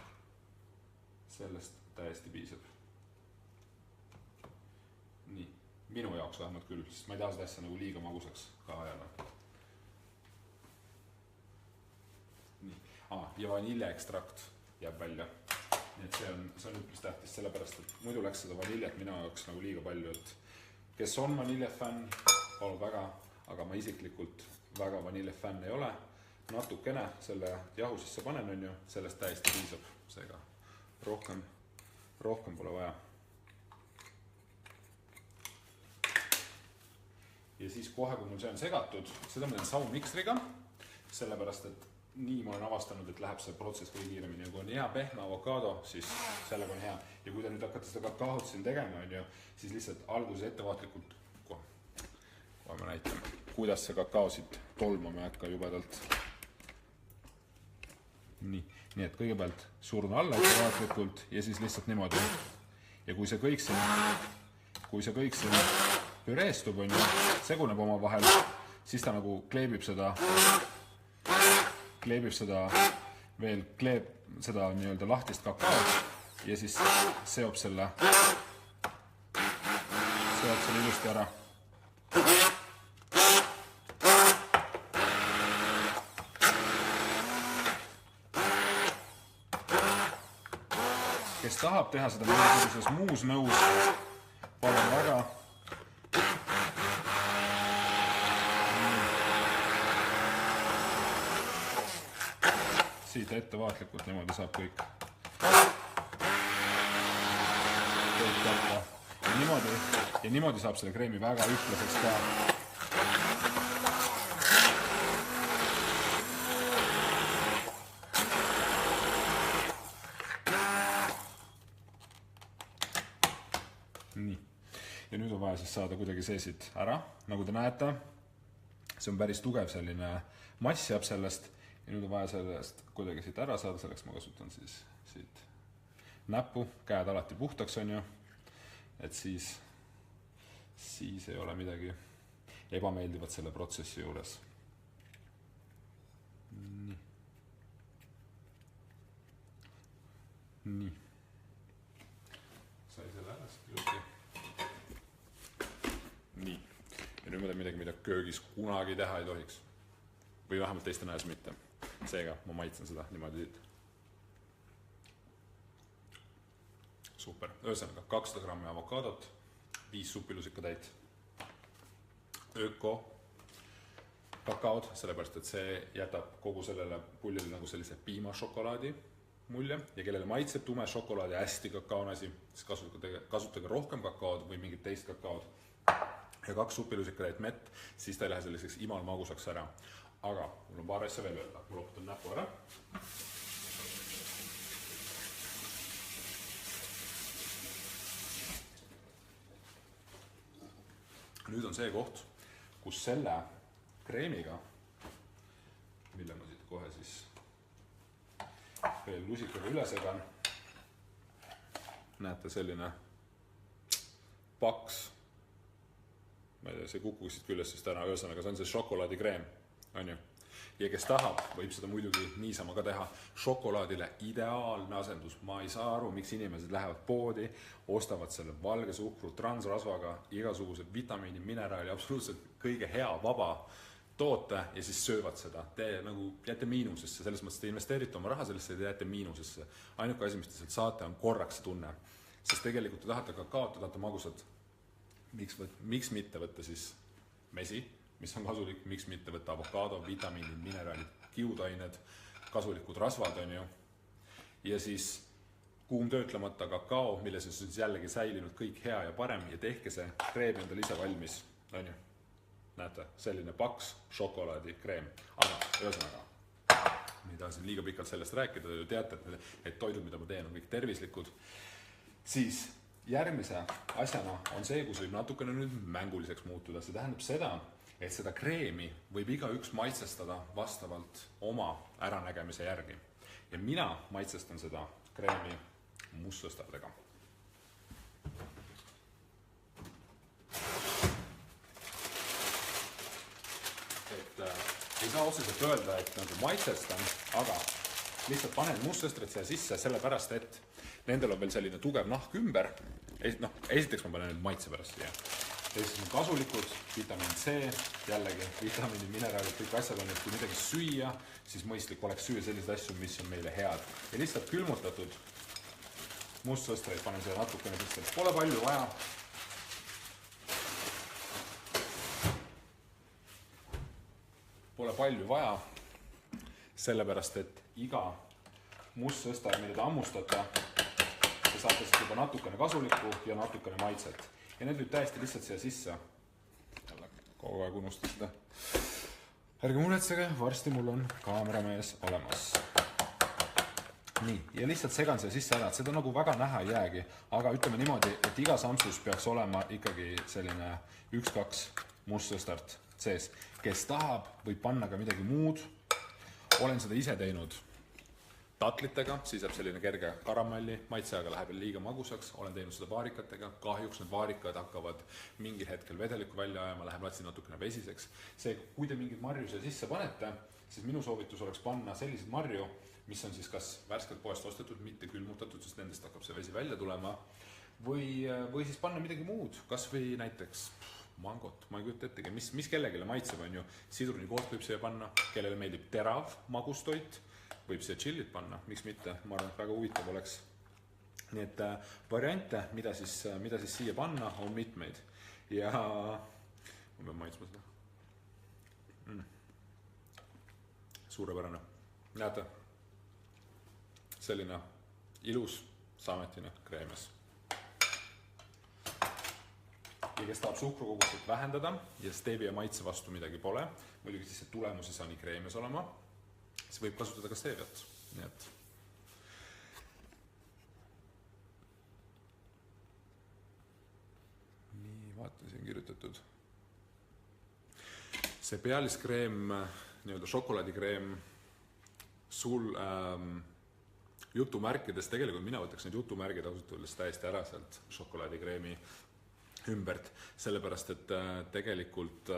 Speaker 1: täiesti piisab. Nii, minu jaoks vähemalt küll, sest ma ei taha seda asja nagu liiga magusaks ka ajada. Nii, ja vaniljeekstrakt jääb välja. Nii et see on üpris tähtis, sellepärast, et muidu läks seda vaniljat minu jaoks nagu liiga palju, et kes on vaniljefänn, palub väga, aga ma isiklikult väga vaniljefänn ei ole. Natukene selle jahu sisse panen, on ju, sellest täiesti piisab, seega rohkem pole vaja. Ja siis kohe, kui mul see on segatud, seda ma teen saunmiksriga, sellepärast, et nii ma olen avastanud, et läheb see protsess kõige kiiremini ja kui on hea pehme avokaado, siis sellega on hea. Ja kui te nüüd hakkate seda kakaot siin tegema, on ju, siis lihtsalt alguses ettevaatlikult, kohe ma näitan, kuidas see kakao siit tolmama ei hakka jubedalt. Nii et kõigepealt surun alla ettevaatlikult ja siis lihtsalt niimoodi. Ja kui see kõik siin püreestub, on ju, seguneb oma vahel, siis ta nagu kleebib seda nii-öelda lahtist kakaot ja siis seob selle ilusti ära. Kes tahab teha seda mingisuguses muus nõus, palun väga. Siit ettevaatlikult niimoodi saab kõik kätta. Ja niimoodi saab selle kreemi väga ühtlaseks ka. Nii. Ja nüüd on vaja siis saada kuidagi see siit ära, nagu te näete. See on päris tugev selline mass jääb sellest ja nüüd on vaja sellest kuidagi siit ära saada, selleks ma kasutan siis siit näppu, käed alati puhtaks on ju, et siis ei ole midagi ebameeldivat selle protsessi juures. Nii. Sai selle ära ilusti. Nii. Ja nüüd ma teen midagi, mida köögis kunagi teha ei tohiks. või vähemalt teiste näes mitte. Seega ma maitsen seda niimoodi siit. Super, ühesõnaga 200 grammi avokaadot, 5 supilusikatäit, öko kakaod, sellepärast et see jätab kogu sellele pullile nagu sellise piimašokolaadi mulje ja kellele maitseb tume šokolaadi hästi kakaonasi, siis kasutage rohkem kakaod või mingit teist kakaod ja 2 supilusikatäit mett, siis ta ei lähe selliseks imal magusaks ära. Aga mul on paar asja veel öelda, ma loputan näpu ära. Nüüd on see koht, kus selle kreemiga, mille ma siit kohe siis veel lusikaga üle segan, näete selline paks, ma ei tea, see kukuks siit küljest vist ära, ühesõnaga see on see šokolaadikreem, on ju. Ja kes tahab, võib seda muidugi niisama ka teha. Šokolaadile ideaalne asendus. Ma ei saa aru, miks inimesed lähevad poodi, ostavad selle valge suhkru transrasvaga, igasugused vitamiini, mineraali, absoluutselt kõige hea, vaba toote ja siis söövad seda. Te nagu jääte miinusesse, selles mõttes te investeerite oma raha sellesse ja te jääte miinusesse. Ainuke asi, mis te sealt saate, on korraks see tunne. Sest tegelikult te tahate kakaot, te tahate magusad. Miks mitte võtta siis mesi, mis on kasulik, miks mitte võtta avokaado, vitamiinid, mineraalid, kiudained, kasulikud rasvad on ju. Ja siis kuumtöötlemata kakao, milles on siis jällegi säilinud kõik hea ja parem ja tehke see kreem endale ise valmis, on ju. Näete, selline paks šokolaadikreem. Aga ühesõnaga, ma ei taha siin liiga pikalt sellest rääkida, te ju teate, et toidud, mida ma teen, on kõik tervislikud. Siis järgmise asjana on see, kus võib natukene nüüd mänguliseks muutuda. See tähendab seda, et seda kreemi võib igaüks maitsestada vastavalt oma äranägemise järgi. Ja mina maitsestan seda kreemi mustsõstardega. Ei saa otseselt öelda, et nagu maitsestan, aga lihtsalt panen mustsõstrid siia sisse sellepärast, et nendel on veel selline tugev nahk ümber. Esiteks ma panen need maitse pärast siia. Teiseks on kasulikud, vitamiin C, jällegi vitamiini, mineraalid, kõik asjad on, et kui midagi süüa, siis mõistlik oleks süüa sellised asju, mis on meile head. Ja lihtsalt külmutatud mustsõstreid panen siia natukene, sest pole palju vaja. Pole palju vaja, sellepärast, et iga mustsõster, mille te ammustate, te saate siis juba natukene kasulikku ja natukene maitset. Ja need võib täiesti lihtsalt siia sisse. Kogu aeg unustas seda. Ärge muretsege, varsti mul on kaameramees olemas. Nii, ja lihtsalt segan siia sisse ära, et seda nagu väga näha ei jäägi, aga ütleme niimoodi, et iga sampsus peaks olema ikkagi selline 1-2 mustsõstart sees. Kes tahab, võib panna ka midagi muud. Olen seda ise teinud tatlitega, siis jääb selline kerge karamelli maitse, aga läheb liiga magusaks. Olen teinud seda vaarikatega, kahjuks need vaarikad hakkavad mingil hetkel vedelikku välja ajama, läheb latsi natukene vesiseks. See, kui te mingid marju siia sisse panete, siis minu soovitus oleks panna sellised marju, mis on siis kas värskelt poest ostetud, mitte külmutatud, sest nendest hakkab see vesi välja tulema, või siis panna midagi muud, kas või näiteks mangot, ma ei kujuta ettegi, mis kellegile maitseb on ju, sidrunikoort võib siia panna, kellele meeldib terav magustoit, võib siia chillit panna, miks mitte, ma arvan, et väga huvitav oleks. Nii et variante, mida siis siia panna, on mitmeid. Ja ma pean maitsma seda. Suurepärane. Näete, selline ilus saametine kreemes. Ja kes tahab suhkrukogused vähendada ja stevia maitse vastu midagi pole, muidugi siis see tulemus ei saa nii kreemes olema, siis võib kasutada ka steviat. Nii et nii, vaata, siin kirjutatud. See pealiskreem, nii-öelda šokolaadikreem sul jutumärkides, tegelikult mina võtaks need jutumärgid ausalt öeldes täiesti ära sealt šokolaadikreemi ümbert, sellepärast, et tegelikult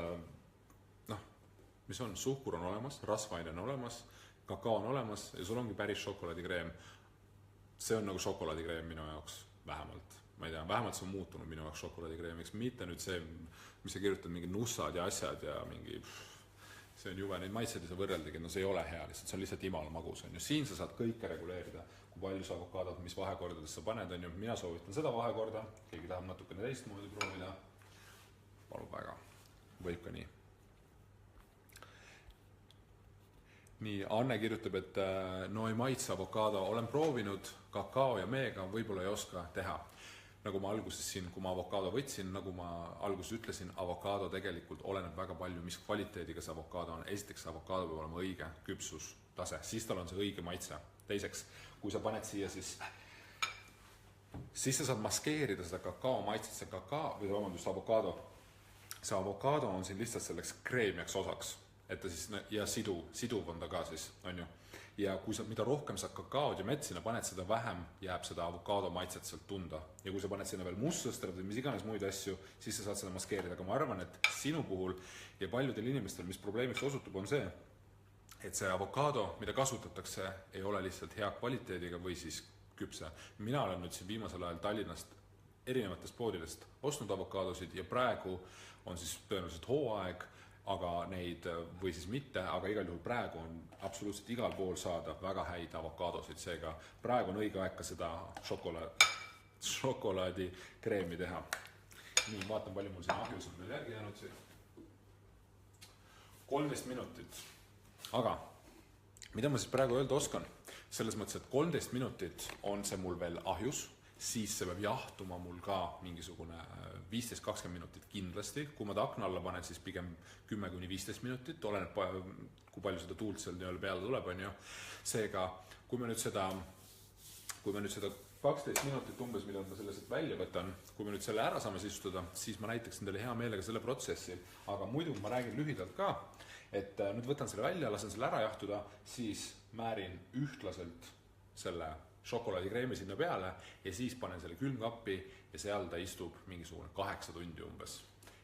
Speaker 1: mis on, suhkur on olemas, rasvaine on olemas, kakao on olemas ja sul ongi päris šokolaadikreem. See on nagu šokolaadikreem minu jaoks vähemalt. Ma ei tea, vähemalt see on muutunud minu jaoks šokolaadikreemiks, mitte nüüd see, mis sa kirjutad, mingi nussad ja asjad ja mingi see on juve, neid maitseid ei saa võrreldagi, no see ei ole hea lihtsalt, see on lihtsalt imala magus, on ju. Siin sa saad kõike reguleerida, kui palju sa avokaadot, mis vahekordades sa paned, on ju. Mina soovitan seda vahekorda, keegi tahab natukene teistmoodi proovida. Palub väga, võib ka nii. Nii, Anne kirjutab, et no ei maitse avokaado, olen proovinud kakao ja meega, võib-olla ei oska teha. Nagu ma alguses siin, kui ma avokaado võtsin, nagu ma alguses ütlesin, avokaado tegelikult oleneb väga palju, mis kvaliteediga see avokaado on. Esiteks avokaado peab olema õige küpsustase, siis tal on see õige maitse. Teiseks, kui sa paned siia, siis sa saad maskeerida seda kakao maitset, see kakao, või vabandust, avokaado. See avokaado on siin lihtsalt selleks kreemiaks osaks, et ta siis, ja siduv on ta ka siis, on ju. Ja kui sa, mida rohkem sa kakaod ja mett sinna paned, seda vähem jääb seda avokaado maitset sealt tunda. Ja kui sa paned sinna veel mustsõstrat või mis iganes muid asju, siis sa saad seda maskeerida. Aga ma arvan, et sinu puhul ja paljudel inimestel, mis probleemiks osutub, on see, et see avokaado, mida kasutatakse, ei ole lihtsalt hea kvaliteediga või siis küpse. Mina olen nüüd siin viimasel ajal Tallinnast erinevatest poodidest ostnud avokaadosid ja praegu on siis tõenäoliselt hooaeg, aga neid või siis mitte, aga igal juhul praegu on absoluutselt igal pool saada väga häid avokaadosid, seega praegu on õige aeg ka seda šokolaadikreemi teha. Nii, vaatan, palju mul siin ahjus on veel järgi jäänud siin. 13 minutit. Aga mida ma siis praegu öelda oskan? Selles mõttes, et 13 minutit on see mul veel ahjus, siis see peab jahtuma mul ka mingisugune 15-20 minutit kindlasti. Kui ma ta akna alla panen, siis pigem 10-15 minutit, oleneb kui palju seda tuult seal peale tuleb, on ju. Seega, kui me nüüd seda 12 minutit umbes, mida ma sellest välja võtan, kui me nüüd selle ära saame sisustada, siis ma näitaksin teile hea meelega selle protsessi, aga muidu ma räägin lühidalt ka, et nüüd võtan selle välja, lasen selle ära jahtuda, siis määrin ühtlaselt selle šokolaadikreemi sinna peale ja siis panen selle külmkappi ja seal ta istub mingisugune 8 tundi umbes.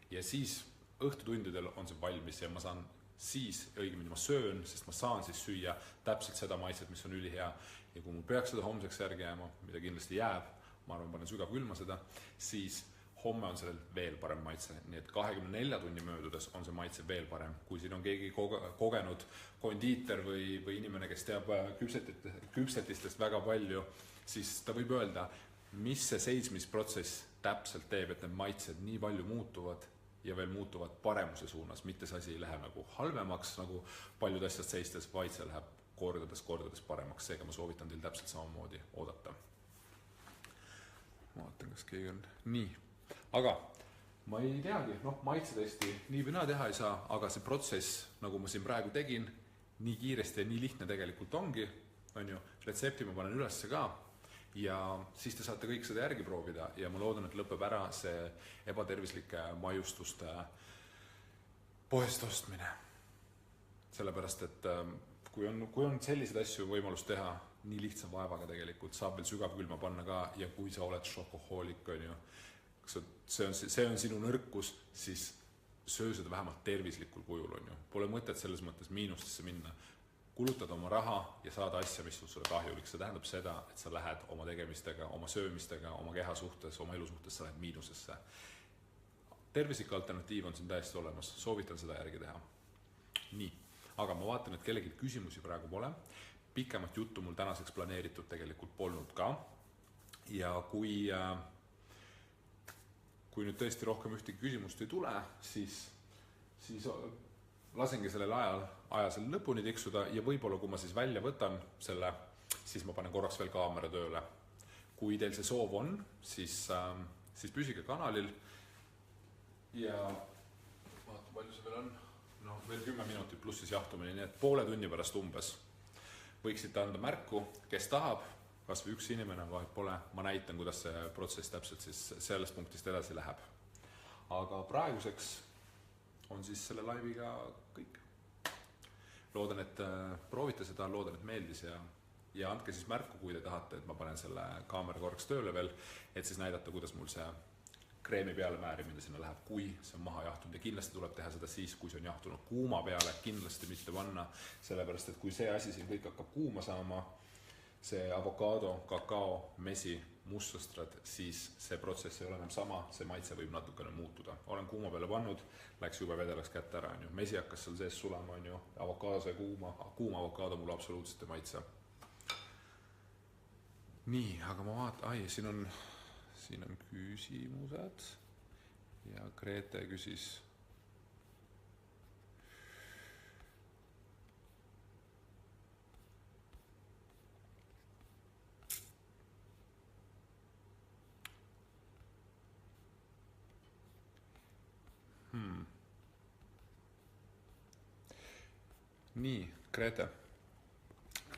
Speaker 1: Ja siis õhtutundidel on see valmis ja ma saan siis, õigemini ma söön, sest ma saan siis süüa täpselt seda maitset, mis on ülihea. Ja kui mul peaks seda homseks järgi jääma, mida kindlasti jääb, ma arvan, panen sügav külma seda, siis homme on sellel veel parem maitse. Nii et 24 tunni möödudes on see maitse veel parem. Kui siin on keegi kogenud kondiiter või inimene, kes teab küpsetistest väga palju, siis ta võib öelda, mis see seismisprotsess täpselt teeb, et need maitsed nii palju muutuvad ja veel muutuvad paremuse suunas. Mitte see asi ei lähe nagu halvemaks, nagu paljud asjad seistes, vaid see läheb kordades paremaks. Seega ma soovitan teil täpselt samamoodi oodata. Ma vaatan, kas keegi on nii. Aga ma ei teagi, maitse tõesti nii või naa teha ei saa, aga see protsess, nagu ma siin praegu tegin, nii kiiresti ja nii lihtne tegelikult ongi, on ju, retsepti ma panen ülesse ka ja siis te saate kõik seda järgi proovida ja ma loodan, et lõpeb ära see ebatervislike maiustuste poest ostmine. Sellepärast, et kui on selliseid asju võimalust teha, nii lihtsa vaevaga tegelikult saab veel sügavkülma panna ka ja kui sa oled šokohoolik, on ju, see on sinu nõrkus, siis söö seda vähemalt tervislikul kujul, on ju. Pole mõtet selles mõttes miinustesse minna. Kulutad oma raha ja saad asja, mis on sulle kahjulik. See tähendab seda, et sa lähed oma tegemistega, oma söömistega, oma keha suhtes, oma elu suhtes, sa lähed miinusesse. Tervislik alternatiiv on siin täiesti olemas. Soovitan seda järgi teha. Nii, aga ma vaatan, et kellegi küsimusi praegu pole. Pikemat juttu mul tänaseks planeeritud tegelikult polnud ka. Ja kui nüüd tõesti rohkem ühtegi küsimust ei tule, siis lasengi sellel aja selle lõpuni tiksuda ja võib-olla kui ma siis välja võtan selle, siis ma panen korraks veel kaamera tööle. Kui teil see soov on, siis püsige kanalil ja vaata, palju see veel on. No, veel 10 minutit pluss siis jahtumine, nii et poole tunni pärast umbes võiksite anda märku, kes tahab, kas või üks inimene, vahet pole, ma näitan, kuidas see protsess täpselt siis sellest punktist edasi läheb. Aga praeguseks on siis selle laiviga kõik. Loodan, et proovite seda, loodan, et meeldis ja andke siis märku, kui te tahate, et ma panen selle kaamera korraks tööle veel, et siis näidata, kuidas mul see kreemi peale määrimine sinna läheb, kui see on maha jahtunud ja kindlasti tuleb teha seda siis, kui see on jahtunud kuuma peale, kindlasti mitte panna, sellepärast, et kui see asi siin kõik hakkab kuuma saama, see avokaado, kakao, mesi, mustsastrad, siis see protsess ei ole enam sama, see maitse võib natukene muutuda. Olen kuuma peale pannud, läks jube vedelaks kätte ära, mesi hakkas seal sees sulama, avokaado sai kuuma avokaado mulle absoluutselt ei maitse. Nii, aga ma vaatan, siin on küsimused ja Grete küsis. Nii, Grete,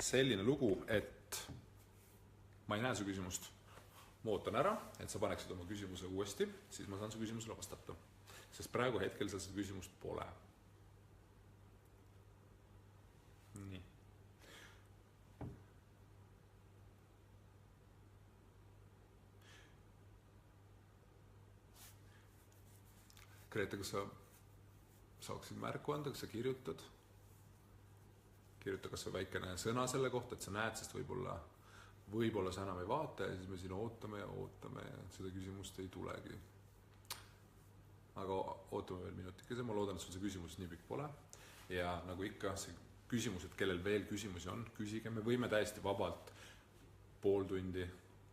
Speaker 1: selline lugu, et ma ei näe su küsimust. Ma ootan ära, et sa paneksid oma küsimuse uuesti, siis ma saan su küsimusele vastata. Sest praegu hetkel seda küsimust pole. Nii. Grete, kas sa saaksid märku anda, kas sa kirjutad? Kirjuta kas või väikene sõna selle kohta, et sa näed, sest võib-olla sa enam ei vaata ja siis me siin ootame ja seda küsimust ei tulegi. Aga ootame veel minutikese, ma loodan, et sul see küsimus nii pikk pole. Ja nagu ikka, see küsimus, et kellel veel küsimusi on, küsige, me võime täiesti vabalt pool tundi,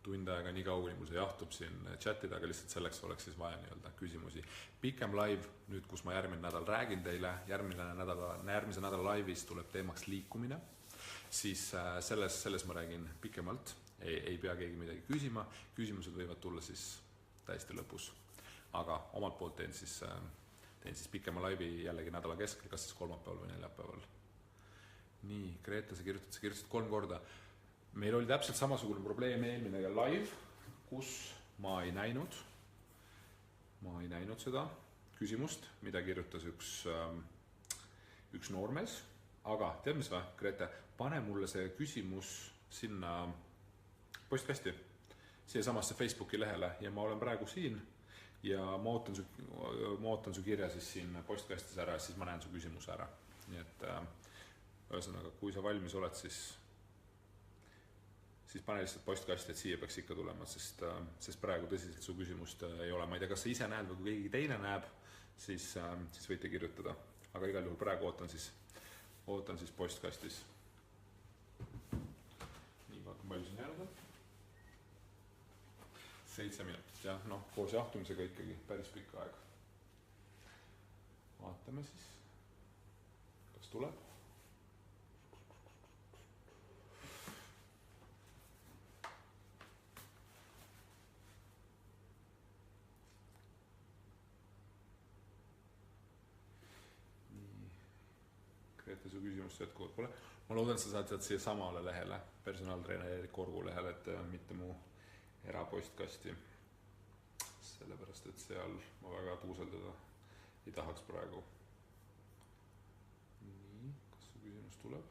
Speaker 1: tund aega nii kaua, nii mul see jahtub siin chatida, aga lihtsalt selleks oleks siis vaja küsimusi. Pikem live, nüüd kus ma järgmine nädal räägin teile, järgmise nädala laivis tuleb teemaks liikumine, siis selles ma räägin pikemalt, ei pea keegi midagi küsima, küsimused võivad tulla siis täiesti lõpus. Aga omalt poolt teen siis pikema laivi jällegi nädala keskel, kas siis kolmapäeval või neljapäeval. Nii, Grete, sa kirjutasid 3 korda. Meil oli täpselt samasugune probleem eelmine live, kus ma ei näinud seda küsimust, mida kirjutas üks noormees. Aga tead mis või, Grete, pane mulle see küsimus sinna postkasti, siia samasse Facebooki lehele ja ma olen praegu siin ja ma ootan su kirja siis siin postkastis ära, siis ma näen su küsimuse ära. Nii et ühesõnaga, kui sa valmis oled, siis pane lihtsalt postkasti, et siia peaks ikka tulema, sest praegu tõsiselt su küsimust ei ole. Ma ei tea, kas sa ise näed või kui keegi teine näeb, siis võite kirjutada. Aga igal juhul praegu ootan siis postkastis. Nii, vaatan palju siin jäänud on. 7 minutit, jah, koos jahtumisega ikkagi päris pikka aega. Vaatame siis, kas tuleb. Grete, su küsimust jätkuvalt pole. Ma loodan, sa saad siia samale lehele, personaaltreener Erik Korgu lehele, et mitte mu erapostkasti. Sellepärast, et seal ma väga tuuseldada ei tahaks praegu. Nii, kas su küsimus tuleb?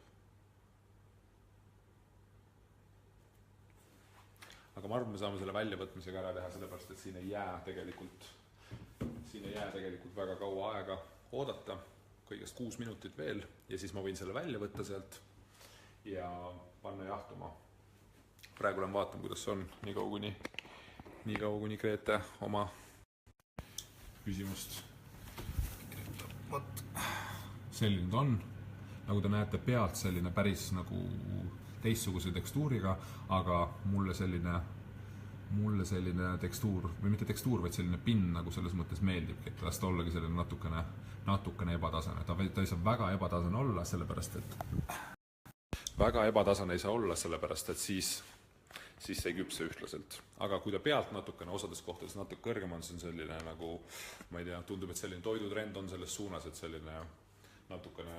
Speaker 1: Aga ma arvan, me saame selle väljavõtmisega ära teha, sellepärast, et siin ei jää tegelikult väga kaua aega oodata. Kõigest 6 minutit veel ja siis ma võin selle välja võtta sealt ja panna jahtuma. Praegu olen vaatan, kuidas on nii kaua kuni Grete oma küsimust kirjutab. Selline ta on, nagu te näete pealt selline päris nagu teistsuguse tekstuuriga, aga mulle selline tekstuur, või mitte tekstuur, vaid selline pinn nagu selles mõttes meeldibki, et las ta ollagi selline natukene ebatasane. Ta ei saa väga ebatasane olla, sellepärast et siis see ei küpse ühtlaselt. Aga kui ta pealt natukene osades kohtades natuke kõrgem on, see on selline nagu, ma ei tea, tundub, et selline toidutrend on selles suunas, et selline natukene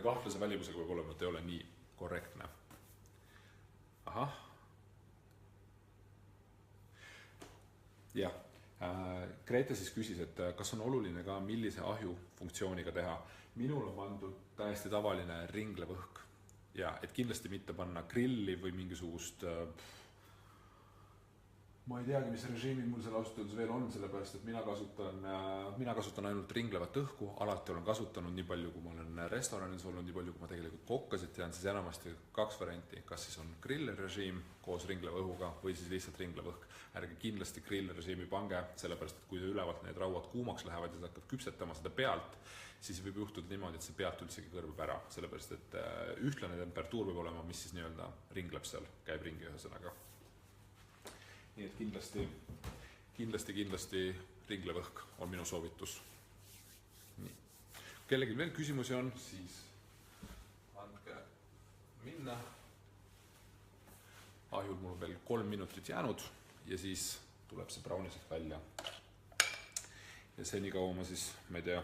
Speaker 1: kahtlase välibusega võib olema, et ei ole nii korrektne. Ahah. Jah, Grete siis küsis, et kas on oluline ka, millise ahju funktsiooniga teha. Minul on pandud täiesti tavaline ringlev õhk. Ja, et kindlasti mitte panna grilli või mingisugust ma ei teagi, mis režiimid mul seal ausalt öeldes veel on, sellepärast et mina kasutan ainult ringlevat õhku, alati olen kasutanud nii palju, kui ma olen restoranis olnud, nii palju, kui ma tegelikult kokkasid tean, siis enamasti 2 varianti, kas siis on grillrežiim koos ringleva õhuga või siis lihtsalt ringlev õhk. Ärge kindlasti grillrežiimi pange, sellepärast et kui ülevalt need rauad kuumaks lähevad ja ta hakkab küpsetama seda pealt, siis võib juhtuda niimoodi, et see pealt üldsegi kõrbeb ära, sellepärast et ühtlane temperatuur võib olema, mis siis nii-öelda ringleb seal, käib ringi ühesõnaga. Nii et kindlasti ringlev õhk on minu soovitus. Nii. Kellelgi veel küsimusi on, siis andke minna. Ahjul mul on veel 3 minutit jäänud ja siis tuleb see browniselt välja. Ja senikaua ma siis, ma ei tea,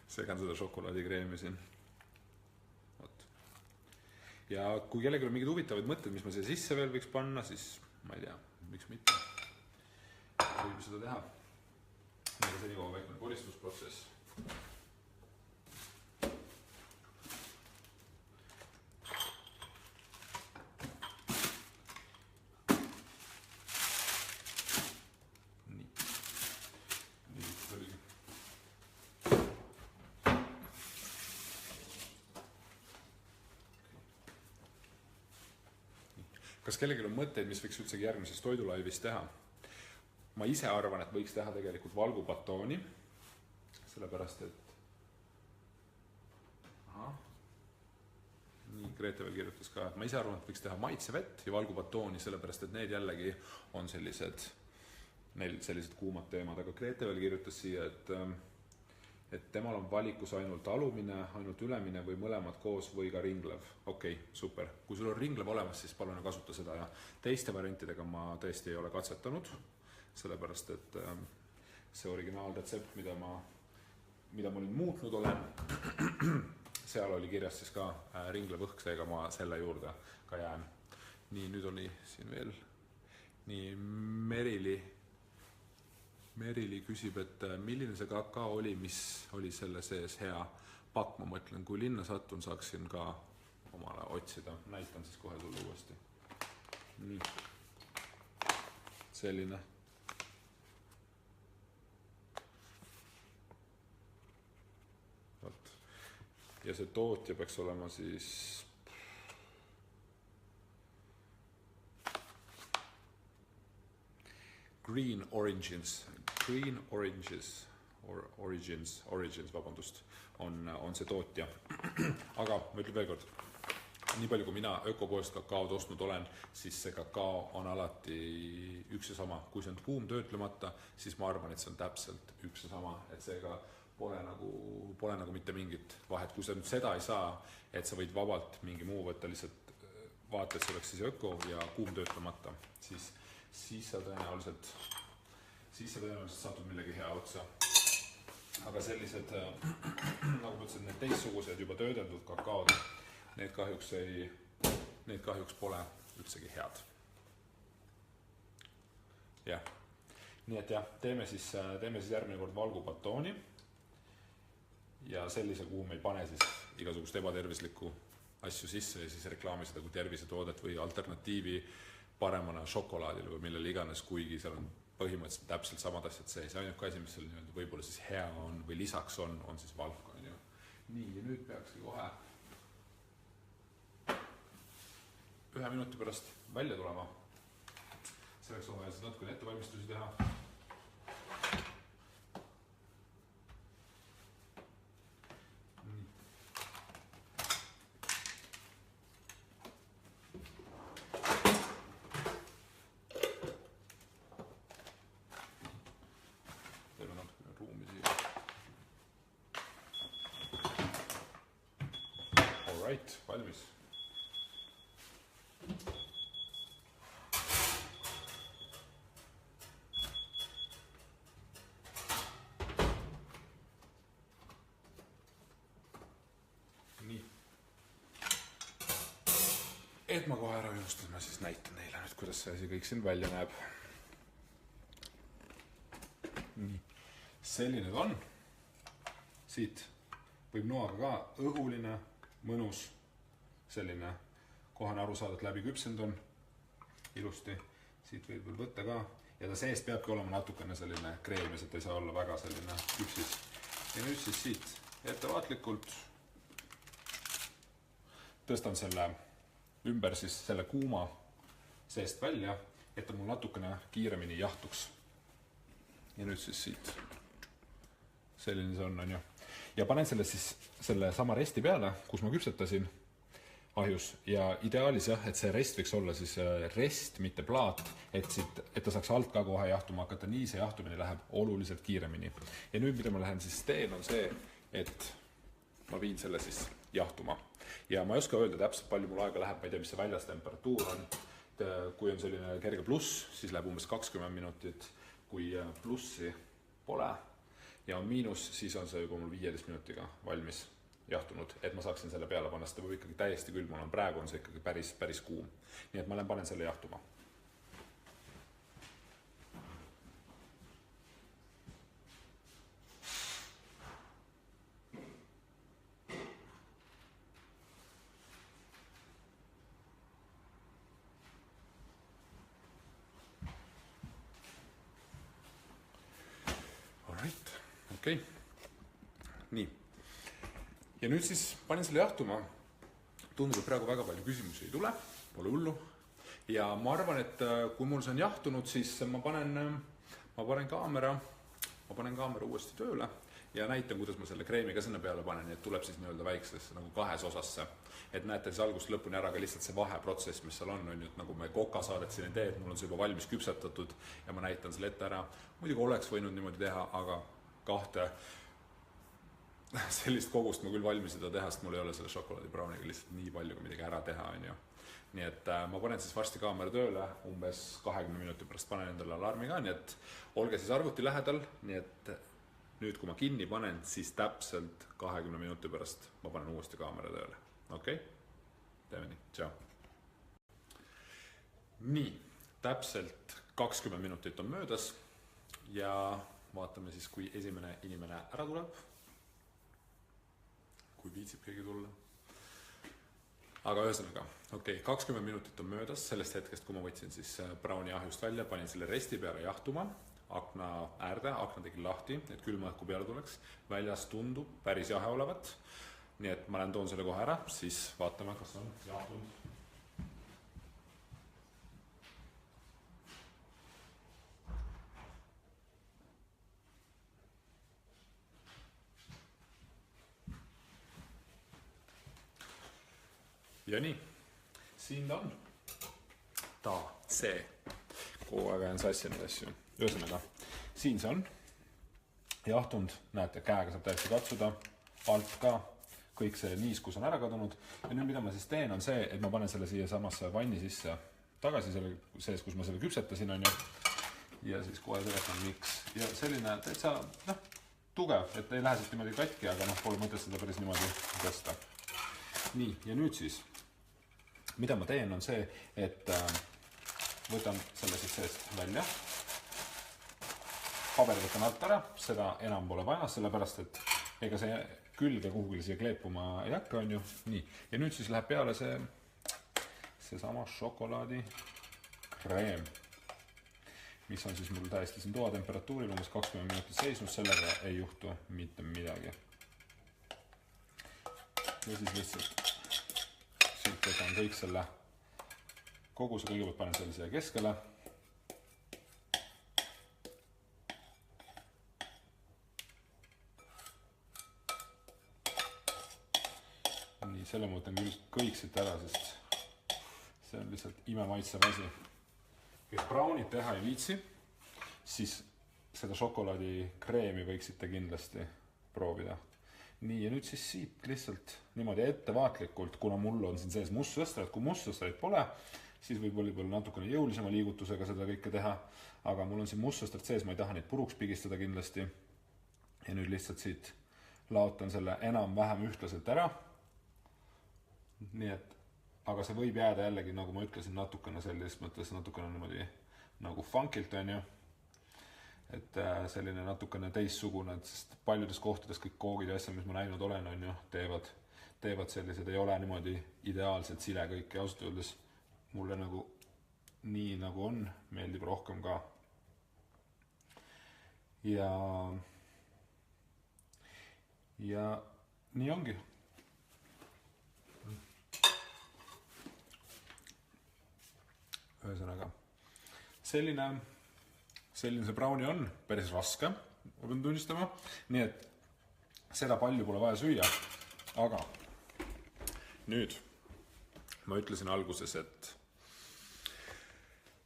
Speaker 1: segan seda šokolaadikreemi siin. Ja kui kellelgi on mingid huvitavaid mõtted, mis ma siia sisse veel võiks panna, siis ma ei tea, miks mitte. Võib seda teha. Aga senikaua väikene koristusprotsess. Kas kellelgi on mõtteid, mis võiks üldsegi järgmises toidulaivis teha? Ma ise arvan, et võiks teha tegelikult valgubatooni, sellepärast et nii Grete veel kirjutas ka, et ma ise arvan, et võiks teha maitsevett ja valgubatooni, sellepärast et need jällegi on sellised kuumad teemad, aga Grete veel kirjutas siia, et temal on valikus ainult alumine, ainult ülemine või mõlemad koos või ka ringlev. Okei, super. Kui sul on ringlev olemas, siis palun kasuta seda ja teiste variantidega ma tõesti ei ole katsetanud, sellepärast et see originaalretsept, mida ma nüüd muutnud olen, seal oli kirjas siis ka ringlev õhk, seega ma selle juurde ka jään. Nii, nüüd oli siin veel nii Merili küsib, et milline see kakao oli, mis oli selle sees hea pakk, ma mõtlen, kui linna sattun, saaksin ka omale otsida. Näitan siis kohe sulle uuesti. Nii. Selline. Ja see tootja peaks olema siis Green Origins, vabandust, on see tootja. Aga ma ütlen veel kord, nii palju kui mina ökopoest kakaod ostnud olen, siis see kakao on alati üks ja sama. Kui see on kuum töötlemata, siis ma arvan, et see on täpselt üks ja sama, et seega pole nagu mitte mingit vahet. Kui sa nüüd seda ei saa, et sa võid vabalt mingi muu võtta, lihtsalt vaata, et see oleks siis öko ja kuum töötlemata, siis sa tõenäoliselt satud millegi hea otsa. Aga sellised, nagu ma ütlesin, need teistsugused juba töödeldud kakaod, need kahjuks pole üldsegi head. Jah. Nii et jah, teeme siis järgmine kord valgubatooni ja sellise, kuhu me ei pane siis igasugust ebatervislikku asju sisse ja siis reklaami seda kui tervisetoodet või alternatiivi paremana šokolaadile või millele iganes, kuigi seal on põhimõtteliselt täpselt samad asjad sees. Ainuke asi, mis seal võib-olla siis hea on või lisaks on siis valk. Nii, ja nüüd peakski kohe 1 minuti pärast välja tulema. Selleks on vaja siis natukene ettevalmistusi teha. Right, valmis. Nii. Et ma kohe ära unustan, ma siis näitan neile nüüd, kuidas see asi kõik siin välja näeb. Nii. Selline ta on. Siit võib noaga ka õhuline, mõnus, selline kohane aru saada, et läbi küpsend on. ilusti, siit võib veel võtta ka ja ta seest peabki olema natukene selline kreemis, et ei saa olla väga selline küpsis. Ja nüüd siis siit ettevaatlikult tõstan selle ümber siis selle kuuma seest välja, et ta mul natukene kiiremini jahtuks. Ja nüüd siis siit selline see on ju. Ja panen selle siis selle sama resti peale, kus ma küpsetasin ahjus ja ideaalis jah, et see rest võiks olla siis rest, mitte plaat, et ta saaks alt ka kohe jahtuma hakata, nii see jahtumine läheb oluliselt kiiremini. Ja nüüd, mida ma lähen siis teen, on see, et ma viin selle siis jahtuma. Ja ma ei oska öelda täpselt palju mul aega läheb, ma ei tea, mis see väljas temperatuur on. Kui on selline kerge pluss, siis läheb umbes 20 minutit, kui plussi pole ja on miinus, siis on see juba mul 15 minutiga valmis jahtunud, et ma saaksin selle peale panna, seda võib ikkagi täiesti külm olen, praegu on see ikkagi päris kuum. Nii et ma panen selle jahtuma. Alright, okei. Nii. Ja nüüd siis panin selle jahtuma. Tundub, et praegu väga palju küsimusi ei tule, pole hullu. Ja ma arvan, et kui mul see on jahtunud, siis ma panen kaamera uuesti tööle ja näitan, kuidas ma selle kreemi ka sinna peale panen, et tuleb siis nii-öelda väiksesse nagu kahes osasse. Et näete siis algust lõpuni ära ka lihtsalt see vaheprotsess, mis seal on, et nagu me kokasaadet siin ei tee, et mul on see juba valmis küpsetatud ja ma näitan selle ette ära. Muidugi oleks võinud niimoodi teha, aga kahte sellist kogust ma küll valmis seda teha, sest mul ei ole selle šokolaadibrauniga lihtsalt nii palju kui midagi ära teha, on ju. Nii et ma panen siis varsti kaamera tööle, umbes 20 minuti pärast panen endale alarmi ka, nii et olge siis arvuti lähedal, nii et nüüd kui ma kinni panen, siis täpselt 20 minuti pärast ma panen uuesti kaamera tööle. Okei? Teeme nii, tšau. Nii, täpselt 20 minutit on möödas ja vaatame siis, kui esimene inimene ära tuleb. Kui viitsib keegi tulla. Aga ühesõnaga, okei, 20 minutit on möödas sellest hetkest, kui ma võtsin siis brauni ahjust välja, panin selle resti peale jahtuma, akna äärde, akna tegin lahti, et külma õhku peale tuleks. Väljas tundub päris jahe olevat, nii et ma toon selle kohe ära, siis vaatame, kas on jahtunud. Ja nii, siin ta on. See. Kogu aeg on sassi neid asju. Ühesõnaga, siin see on. Jahtunud, näete, käega saab täiesti katsuda. Alt ka, kõik see niiskus on ära kadunud. Ja nüüd, mida ma siis teen, on see, et ma panen selle siia samasse vanni sisse tagasi selle sees, kus ma selle küpsetasin, on ju. Ja siis kohe seletan, miks. Ja selline täitsa, tugev, et ei lähe siit niimoodi katki, aga pole mõtet seda päris niimoodi tõsta. Nii, ja nüüd siis, mida ma teen, on see, et võtan selle siis seest välja. Paber võtan alt ära, seda enam pole vaja, sellepärast, et ega see külge kuhugile siia kleepuma ei hakka, on ju. Nii, ja nüüd siis läheb peale see sama šokolaadi kreem, mis on siis mul täiesti siin toatemperatuuril umbes 20 minutit seisnud, sellega ei juhtu mitte midagi. Ja siis lihtsalt siit võtan kõik selle koguse, kõigepealt panen selle siia keskele. Nii, selle ma võtan küll kõik siit ära, sest see on lihtsalt imemaitsev asi. Kui braunit teha ei viitsi, siis seda šokolaadikreemi võiksite kindlasti proovida. Nii, ja nüüd siis siit lihtsalt niimoodi ettevaatlikult, kuna mul on siin sees mustsõstrat, kui mustsõstrat pole, siis võib võib-olla natukene jõulisema liigutusega seda kõike teha, aga mul on siin mustsõstrat sees, ma ei taha neid puruks pigistada kindlasti. Ja nüüd lihtsalt siit laotan selle enam-vähem ühtlaselt ära. Nii et, aga see võib jääda jällegi, nagu ma ütlesin, natukene selles mõttes, natukene niimoodi nagu funkilt, on ju. Et selline natukene teissugune, sest paljudes kohtades kõik koogid ja asja, mis ma näinud olen, on ju, teevad sellised, ei ole niimoodi ideaalselt sile kõik ja ausalt öeldes mulle nagu nii nagu on, meeldib rohkem ka. Ja nii ongi. Ühesõnaga, selline see brownie on, päris raske, ma pean tunnistama, nii et seda palju pole vaja süüa, aga nüüd ma ütlesin alguses, et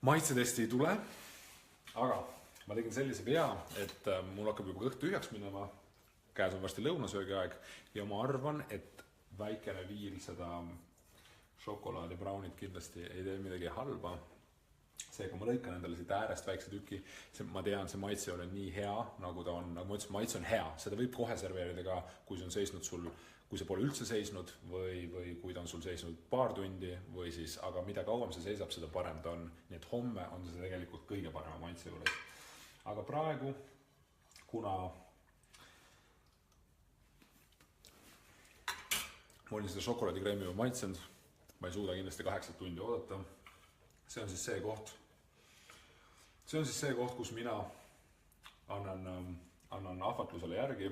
Speaker 1: maitsetesti ei tule, aga ma tegin sellise vea, et mul hakkab juba kõht tühjaks minema, käes on varsti lõunasöögi aeg ja ma arvan, et väikene viil seda šokolaadi brownit kindlasti ei tee midagi halba. Seega ma lõikan endale siit äärest väikse tüki, ma tean, see maitse ei ole nii hea, nagu ta on, nagu ma ütlesin, maitse on hea, seda võib kohe serveerida ka, kui see on seisnud sul, kui see pole üldse seisnud või kui ta on sul seisnud paar tundi või siis, aga mida kauem see seisab, seda parem ta on, nii et homme on see tegelikult kõige parema maitse juures. Aga praegu, kuna ma olin seda šokolaadikreemi juba maitsenud, ma ei suuda kindlasti 8 tundi oodata. See on siis see koht, kus mina annan ahvatlusele järgi.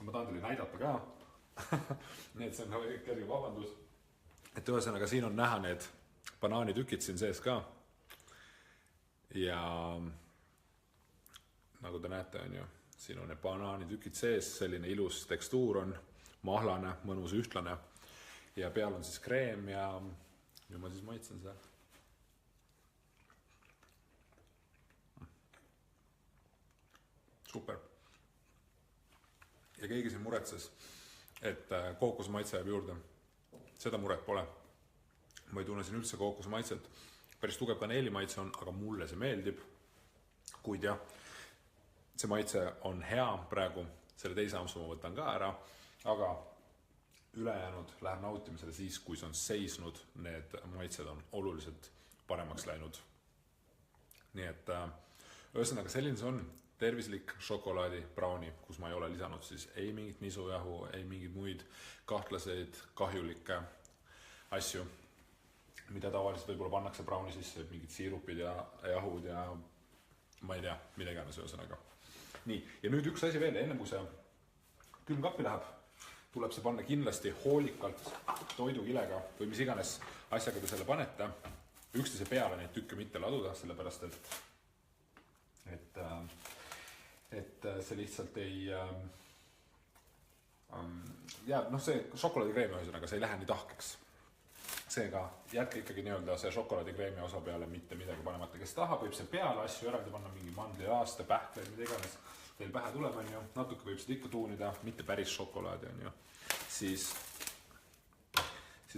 Speaker 1: Ma tahan teile näidata ka. Nii et see on kerge vabandus. Et ühesõnaga siin on näha need banaanitükid siin sees ka. Ja nagu te näete, on ju, siin on need banaanitükid sees, selline ilus tekstuur on, mahlane, mõnus ühtlane ja peal on siis kreem ja ma siis maitsen seda. Super. Ja keegi siin muretses, et kookosmaitse jääb juurde. Seda muret pole. Ma ei tunne siin üldse kookosmaitset. Päris tugev kaneelimaitse on, aga mulle see meeldib. Kuid jah, see maitse on hea praegu, selle teise ampsu ma võtan ka ära, aga ülejäänud läheb nautimisele siis, kui see on seisnud, need maitsed on oluliselt paremaks läinud. Nii et ühesõnaga selline see on tervislik šokolaadi brownie, kus ma ei ole lisanud siis ei mingit nisujahu, ei mingid muid kahtlaseid kahjulikke asju, mida tavaliselt võib-olla pannakse brownie sisse, mingid siirupid ja jahud ja ma ei tea, mida iganes ühesõnaga. Nii, ja nüüd üks asi veel, enne kui see külmkappi läheb, tuleb see panna kindlasti hoolikalt toidukilega või mis iganes asjaga te selle panete, üksteise peale neid tükke mitte laduda, sellepärast et see lihtsalt ei jääb, see šokolaadikreemi ühesõnaga, see ei lähe nii tahkeks. Seega jätke ikkagi nii-öelda see šokolaadikreemi osa peale mitte midagi panemata, kes tahab, võib see peale asju eraldi panna, mingi mandlilaaste, pähkleid, mida iganes teil pähe tuleb, on ju, natuke võib seda ikka tuunida, mitte päris šokolaadi, on ju, siis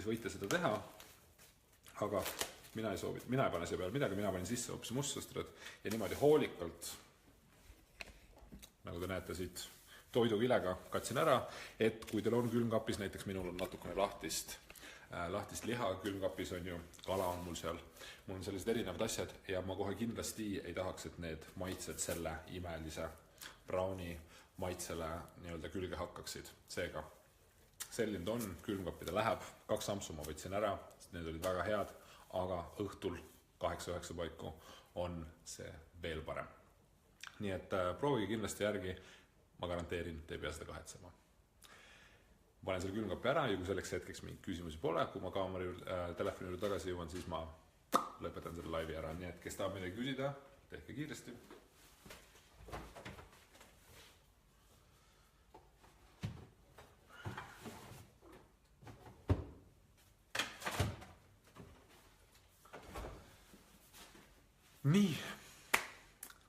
Speaker 1: võite seda teha, aga mina ei pane siia peale midagi, mina panin sisse hoopis mustsõstrad ja niimoodi hoolikalt, nagu te näete siit toidukilega katsin ära, et kui teil on külmkapis, näiteks minul on natukene lahtist liha külmkapis, on ju, kala on mul seal, mul on sellised erinevad asjad ja ma kohe kindlasti ei tahaks, et need maitsed selle imelise brownie maitsele nii-öelda külge hakkaksid. Seega, selline on, külmkappide läheb, 2 ampsu ma võtsin ära, need olid väga head, aga õhtul 8-9 paiku on see veel parem. Nii et proovige kindlasti järgi, ma garanteerin, te ei pea seda kahetsema. Panen selle külmkappi ära ja kui selleks hetkeks mingit küsimusi pole, kui ma telefoni juurde tagasi jõuan, siis ma lõpetan selle laivi ära. Nii et kes tahab midagi küsida, tehke kiiresti. Nii,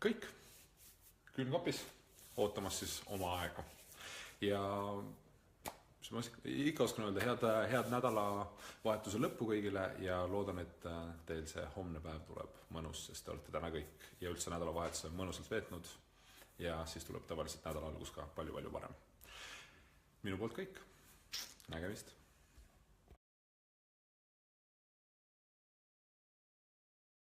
Speaker 1: kõik külmkapis, ootamas siis oma aega. Ja ma ikka oskan öelda head nädalavahetuse lõppu kõigile ja loodan, et teil see homne päev tuleb mõnus, sest te olete täna kõik ja üldse nädalavahetuse mõnusalt veetnud ja siis tuleb tavaliselt nädala algus ka palju-palju parem. Minu poolt kõik, nägemist!